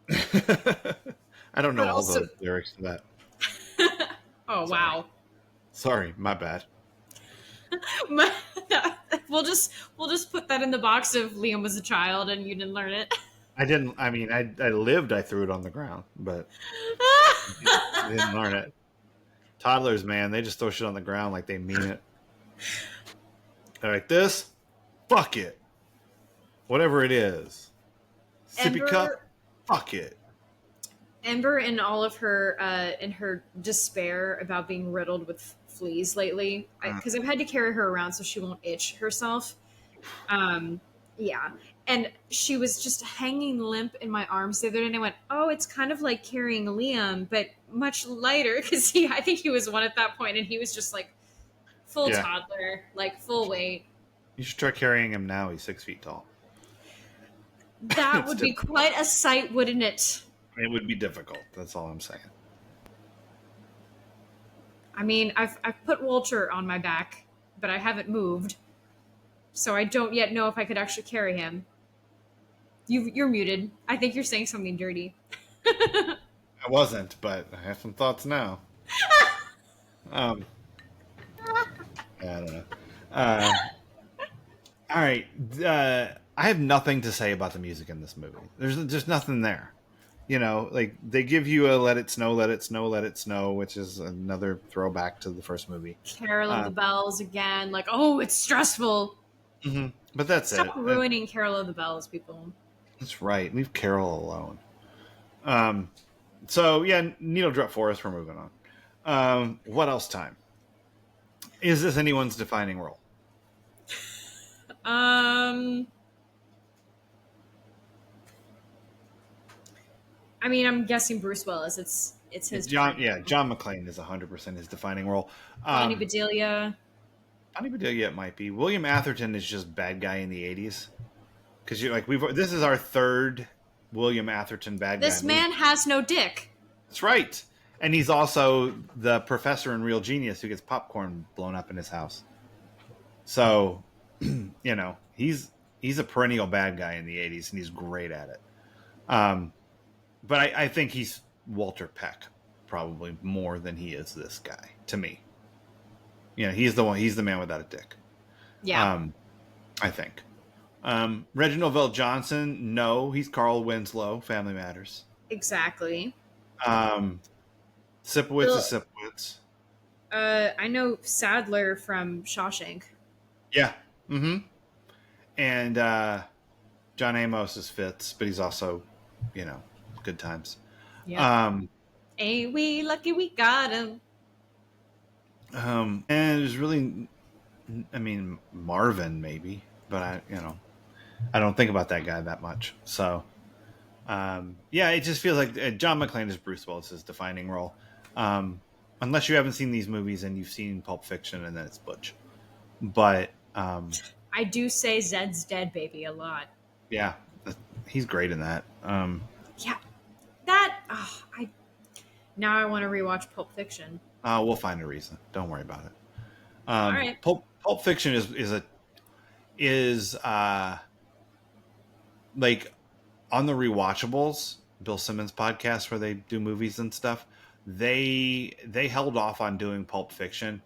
I don't know all the lyrics to that. Oh, Sorry. wow. Sorry, my bad. We'll just put that in the box of Liam was a child and you didn't learn it. I didn't. I mean, I lived. I threw it on the ground, but I didn't learn it. Toddlers, man, they just throw shit on the ground like they mean it. All right, this, fuck it, whatever it is, sippy cup, fuck it. Ember, in all of her in her despair about being riddled with fleas lately, because I've had to carry her around so she won't itch herself. Yeah. And she was just hanging limp in my arms the other day, and I went, "Oh, it's kind of like carrying Liam, but much lighter." Because I think he was 1 at that point, and he was just like full toddler, like full weight. You should try carrying him now. He's 6 feet tall. That would be quite a sight, wouldn't it? It would be difficult. That's all I'm saying. I mean, I've put Walter on my back, but I haven't moved, so I don't yet know if I could actually carry him. You're muted. I think you're saying something dirty. I wasn't, but I have some thoughts now. I don't know. All right. I have nothing to say about the music in this movie. There's just nothing there. Like they give you a "Let It Snow, Let It Snow, Let It Snow," which is another throwback to the first movie. Carol of the Bells again. Like, oh, it's stressful. Mm-hmm. But that's Stop ruining Carol of the Bells, people. That's right. Leave Carol alone. So yeah, needle drop forest. We're moving on. What else? Time. Is this anyone's defining role? Um, I mean, I'm guessing Bruce Willis. It's his John. defining Yeah, role. John McClain is 100% his defining role. Bonnie Um, Bedelia. Bonnie Bedelia it might be. William Atherton is just bad guy in the 80s because you like we've. This is our third William Atherton bad guy This movie. man has no dick. That's right. And he's also the professor in Real Genius who gets popcorn blown up in his house. So, he's a perennial bad guy in the 80s and he's great at it. But I think he's Walter Peck probably more than he is this guy to me. He's the man without a dick. Yeah, I think. Reginald Vell Johnson, no, he's Carl Winslow, Family Matters. exactly. Um, Sipowicz Well, is Sipowicz. I know Sadler from Shawshank. Yeah. Mm-hmm. And John Amos is Fitz, but he's also, good times. Yeah. Um, Ain't we lucky we got him? and there's really, Marvin maybe, but I don't think about that guy that much. So, yeah, it just feels like John McClane is Bruce Willis's defining role. Unless you haven't seen these movies and you've seen Pulp Fiction and then it's Butch. But, I do say Zed's dead baby a lot. yeah, he's great in that. Yeah, now I want to rewatch Pulp Fiction. We'll find a reason. Don't worry about it. All right. Pulp Fiction is like on the rewatchables, Bill Simmons podcast where they do movies and stuff. They held off on doing Pulp Fiction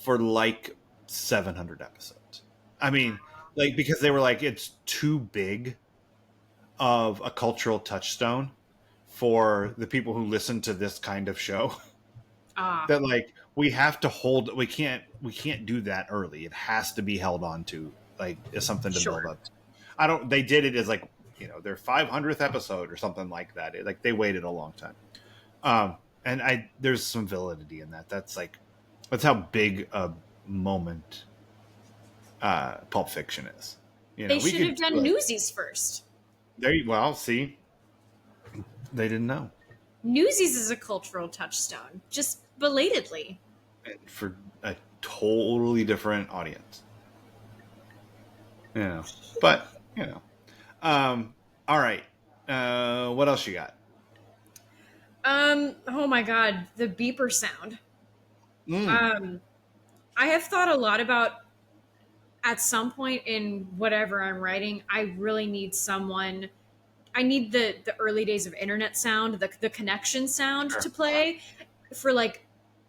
for like 700 episodes. I mean, like because they were like it's too big of a cultural touchstone for the people who listen to this kind of show. That like we have to hold we can't do that early. It has to be held on to like as something to build up. They did it as like their 500th episode or something like that. Like they waited a long time. And there's some validity in that. That's how big a moment Pulp Fiction is. They should have done Newsies first. See, they didn't know. Newsies is a cultural touchstone, just belatedly. And for a totally different audience. But all right. What else you got? Oh my god, the beeper sound. I have thought a lot about at some point in whatever I'm writing, I really need someone. I need the early days of internet sound, the connection sound to play for like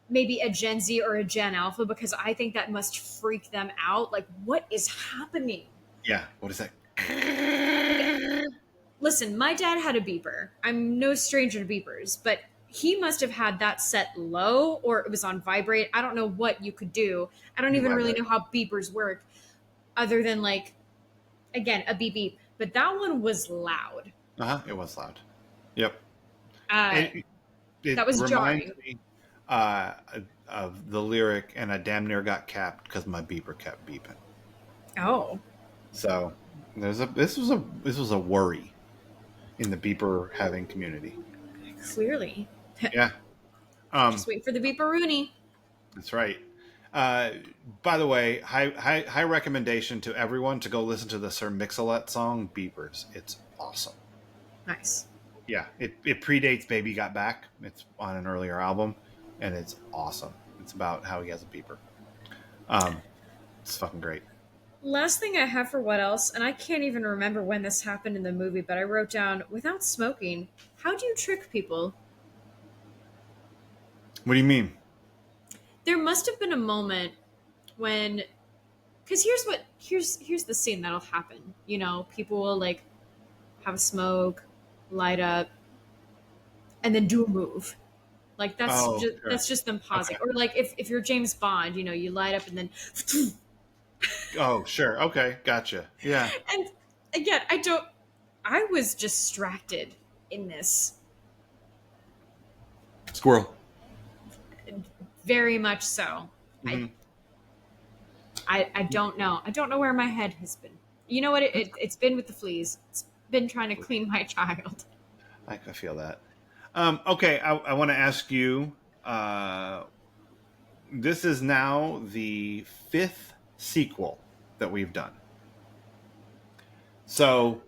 maybe a Gen Z or a Gen Alpha because I think that must freak them out. Like, what is happening? Yeah, what is that? Listen, my dad had a beeper. I'm no stranger to beepers, but he must have had that set low or it was on vibrate. I don't know what you could do. I don't even really know how beepers work other than like, again, a beep beep. But that one was loud. It was loud. Yep. That was jarring. Me, of the lyric, and I damn near got capped because my beeper kept beeping. Oh. So this was a worry in the beeper having community. Clearly. Yeah. Just wait for the beeper-rooney. That's right. By the way, high recommendation to everyone to go listen to the Sir Mix-a-Lot song "Beepers." It's awesome. Nice. Yeah, it predates "Baby Got Back." It's on an earlier album, and it's awesome. It's about how he has a beeper. It's fucking great. Last thing I have for what else, and I can't even remember when this happened in the movie, but I wrote down, without smoking, how do you trick people? What do you mean? There must have been a moment when, because here's the scene that'll happen. People will like have a smoke, light up, and then do a move. Like that's just them pausing. Okay. Or like if you're James Bond, you light up and then. Oh, sure. Okay, gotcha. Yeah. And again, I was distracted in this. Squirrel. Very much so. I, Hmm. I don't know. I don't know where my head has been. You know what? It's been with the fleas. It's been trying to clean my child. I feel that. Okay, I want to ask you. Uh, this is now the fifth sequel that we've done. So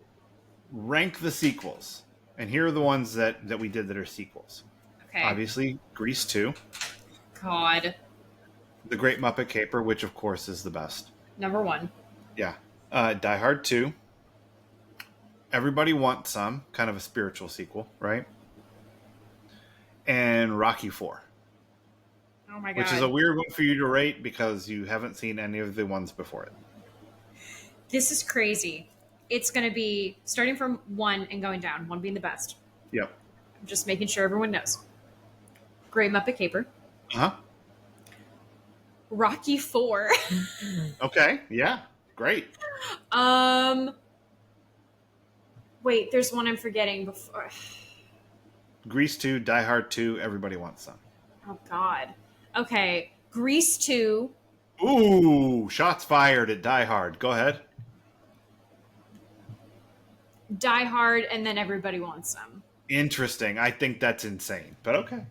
rank the sequels, and here are the ones that we did that are sequels. Okay. Obviously, Grease 2, God. The Great Muppet Caper, which of course is the best. Number one. Yeah. Die Hard 2, Everybody Wants Some, kind of a spiritual sequel, right? And Rocky 4, Oh my which is a God. weird one for you to rate because you haven't seen any of the ones before it. This is crazy. It's going to be starting from one and going down, one being the best. Yep. I'm just making sure everyone knows. Great Muppet Caper. Huh? Rocky 4. Okay. Yeah. Great. um, wait, there's one I'm forgetting before. Grease 2, Die Hard 2, Everybody Wants Some. Oh God. Okay, Grease 2. Ooh, shots fired at Die Hard. Go ahead. Die Hard, and then Everybody Wants Some. Interesting. I think that's insane, but okay.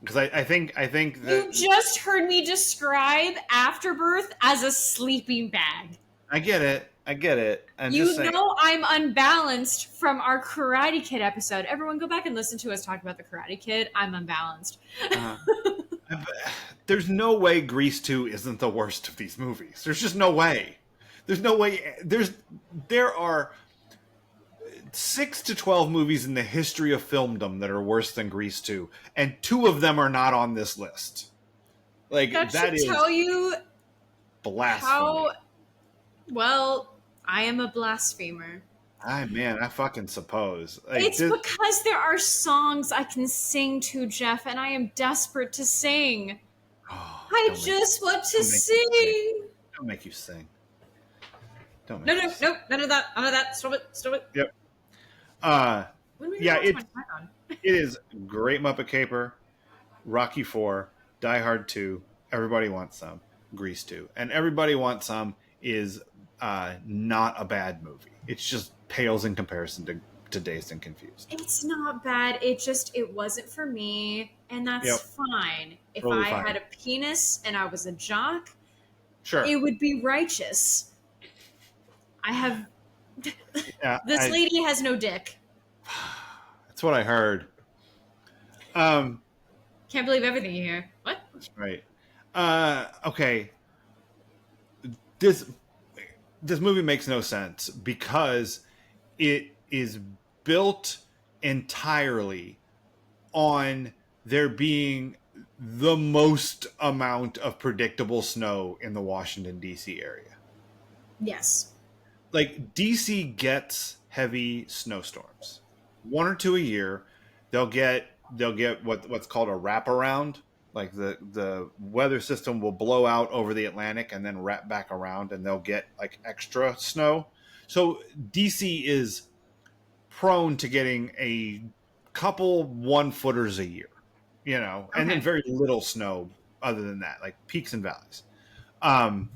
Because I think that You just heard me describe Afterbirth as a sleeping bag. I get it. I get it. I'm You just saying. know I'm unbalanced from our Karate Kid episode. Everyone go back and listen to us talk about the Karate Kid. I'm unbalanced. Uh, there's no way Grease 2 isn't the worst of these movies. There's just no way. There's no way. There are 6 to 12 movies in the history of filmdom that are worse than Grease 2, and 2 of them are not on this list. Like That that should is tell you blasphemy. how well I am a blasphemer. I fucking suppose. Like, It's because there are songs I can sing to, Jeff, and I am desperate to sing. oh, I don't make- just want to don't make you sing. Don't make you sing. Don't No, make no, you sing. no, none of that. None of that. Stop it. Stop it. Yep. Uh, When we yeah, watch it my time on. it is Great Muppet Caper, Rocky 4, Die Hard 2, Everybody Wants Some, Grease 2, and Everybody Wants Some is not a bad movie. It's just pales in comparison to Dazed and Confused. It's not bad. It wasn't for me, and that's Yep. fine. If Totally I fine. had a penis and I was a jock, Sure. it would be righteous. I have Yeah, this lady has no dick. that's what I heard. Can't believe everything you hear. What? That's right. Okay. This movie makes no sense because it is built entirely on there being the most amount of predictable snow in the Washington D.C. area. Yes. Like DC gets heavy snowstorms, 1 or 2 a year. They'll get what's called a wraparound. Like the weather system will blow out over the Atlantic and then wrap back around, and they'll get like extra snow. So DC is prone to getting a couple 1-footers a year, and then Okay. very little snow other than that, like peaks and valleys. Um,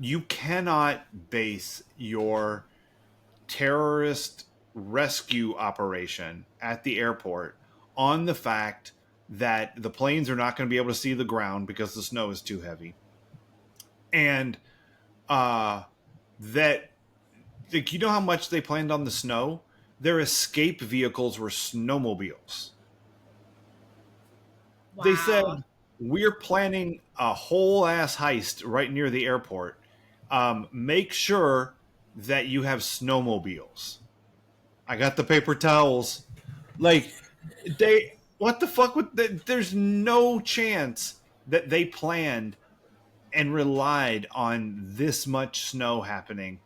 you cannot base your terrorist rescue operation at the airport on the fact that the planes are not going to be able to see the ground because the snow is too heavy, and that, like, you know how much they planned on the snow. Their escape vehicles were snowmobiles. Wow. They said, we're planning a whole ass heist right near the airport. Make sure that you have snowmobiles. I got the paper towels. Like, what the fuck there's no chance that they planned and relied on this much snow happening,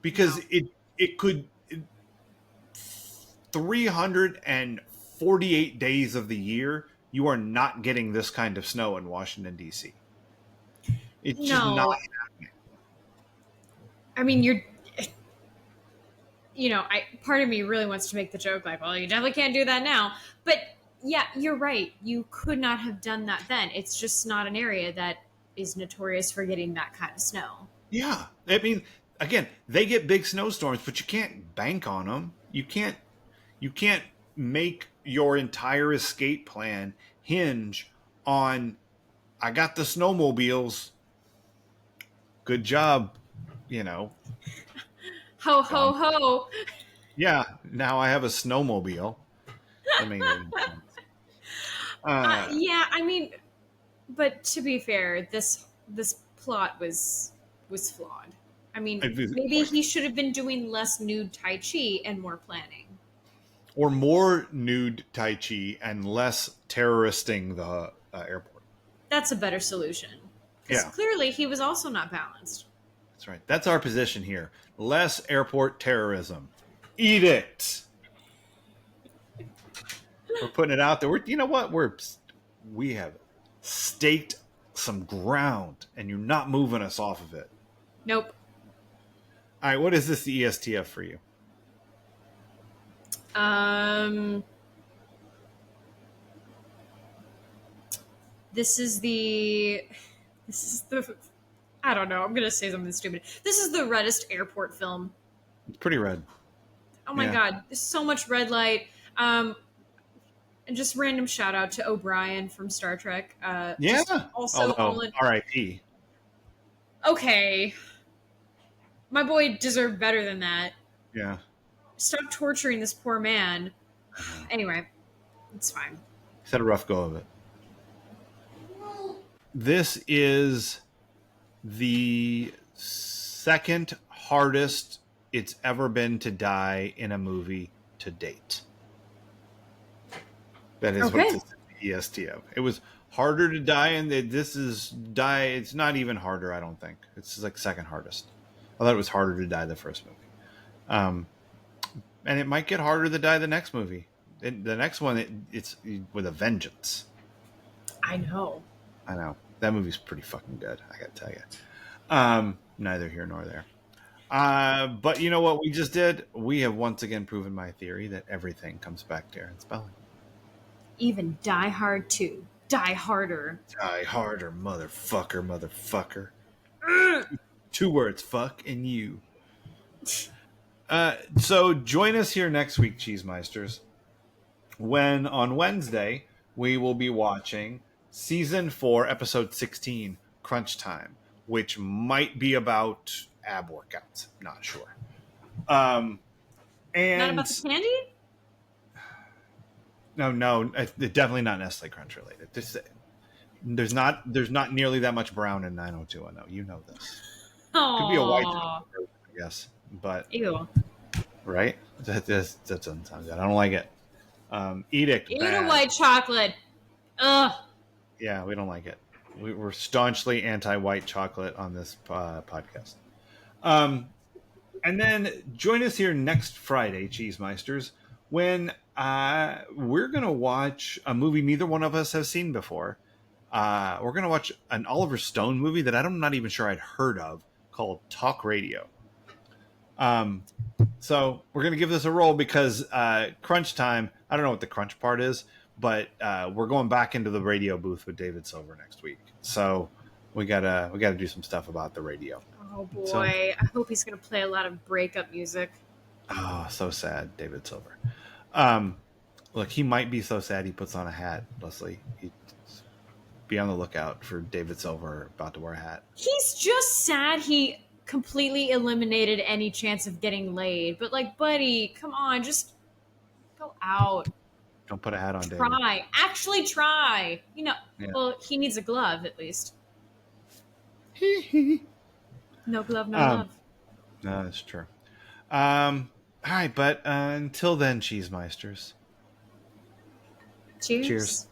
because No. it could 348 days of the year you are not getting this kind of snow in Washington D.C. It's just not No. happening. I mean, part of me really wants to make the joke like, well, you definitely can't do that now. But Yeah, you're right. You could not have done that then. It's just not an area that is notorious for getting that kind of snow. Yeah, I mean, again, they get big snowstorms, but you can't bank on them. You can't make your entire escape plan hinge on I got the snowmobiles. Good job, you know, Ho ho John. ho! Yeah, now I have a snowmobile. That made any sense. Yeah, I mean, but to be fair, this plot was flawed. I mean, maybe he should have been doing less nude tai chi and more planning. or more nude Tai Chi and less terroristing the airport. That's a better solution. Because Yeah, clearly he was also not balanced. that's right. That's our position here. Less airport terrorism. Edict. We're putting it out there. You know what? We have staked some ground, and you're not moving us off of it. Nope. All right, what is this the ESTF for you? Um, this is the. This is the. I don't know. I'm gonna say something stupid. This is the reddest airport film. It's pretty red. Oh my Yeah. god, there's so much red light. And just random shout out to O'Brien from Star Trek. Yeah. Just also, Although, R.I.P. okay, my boy deserved better than that. Yeah. Stop torturing this poor man. Anyway, it's fine. He's had a rough go of it. This is the second hardest it's ever been to die in a movie to date. That is Okay. what the ESTF. It was harder to die, and this is die. It's not even harder, I don't think. It's like second hardest. I thought it was harder to die the first movie, and it might get harder to die the next movie. The next one, it's with a vengeance. I know. I know that movie's pretty fucking good. I gotta tell you. Neither here nor there. But you know what we just did? We have once again proven my theory that everything comes back to Aaron Spelling. Even Die Hard 2. Die harder. Die harder, motherfucker. Two words, fuck and you. So join us here next week, Cheesemeisters, when on Wednesday we will be watching Season 4, Episode 16, Crunch Time, which might be about ab workouts. Not sure. And Not about the candy? No, it's definitely not Nestle Crunch related. There's not nearly that much brown in 90210. You know this. Could be a white chocolate, I guess, but Ew. right? That doesn't sound good. I don't like it. Edict. Eat Bad. a white chocolate. Ugh. Yeah, we don't like it. We're staunchly anti-white chocolate on this podcast. And then join us here next Friday, Cheesemeisters, when we're going to watch a movie neither one of us have seen before. We're going to watch an Oliver Stone movie that I'm not even sure I'd heard of called Talk Radio. So we're going to give this a roll because crunch time, I don't know what the crunch part is, but we're going back into the radio booth with David Silver next week. So we gotta do some stuff about the radio. Oh boy. So- I hope he's going to play a lot of breakup music. Oh, so sad, David Silver. Look, he might be so sad he puts on a hat, Leslie. Be on the lookout for David Silver about to wear a hat. He's just sad he completely eliminated any chance of getting laid. But like, buddy, come on, just go out. Don't put a hat on, David. Try. Actually try. You know, Yeah. well, he needs a glove at least. No glove, no love. No, that's true. All right, but until then, Cheesemeisters. Cheers. Cheers.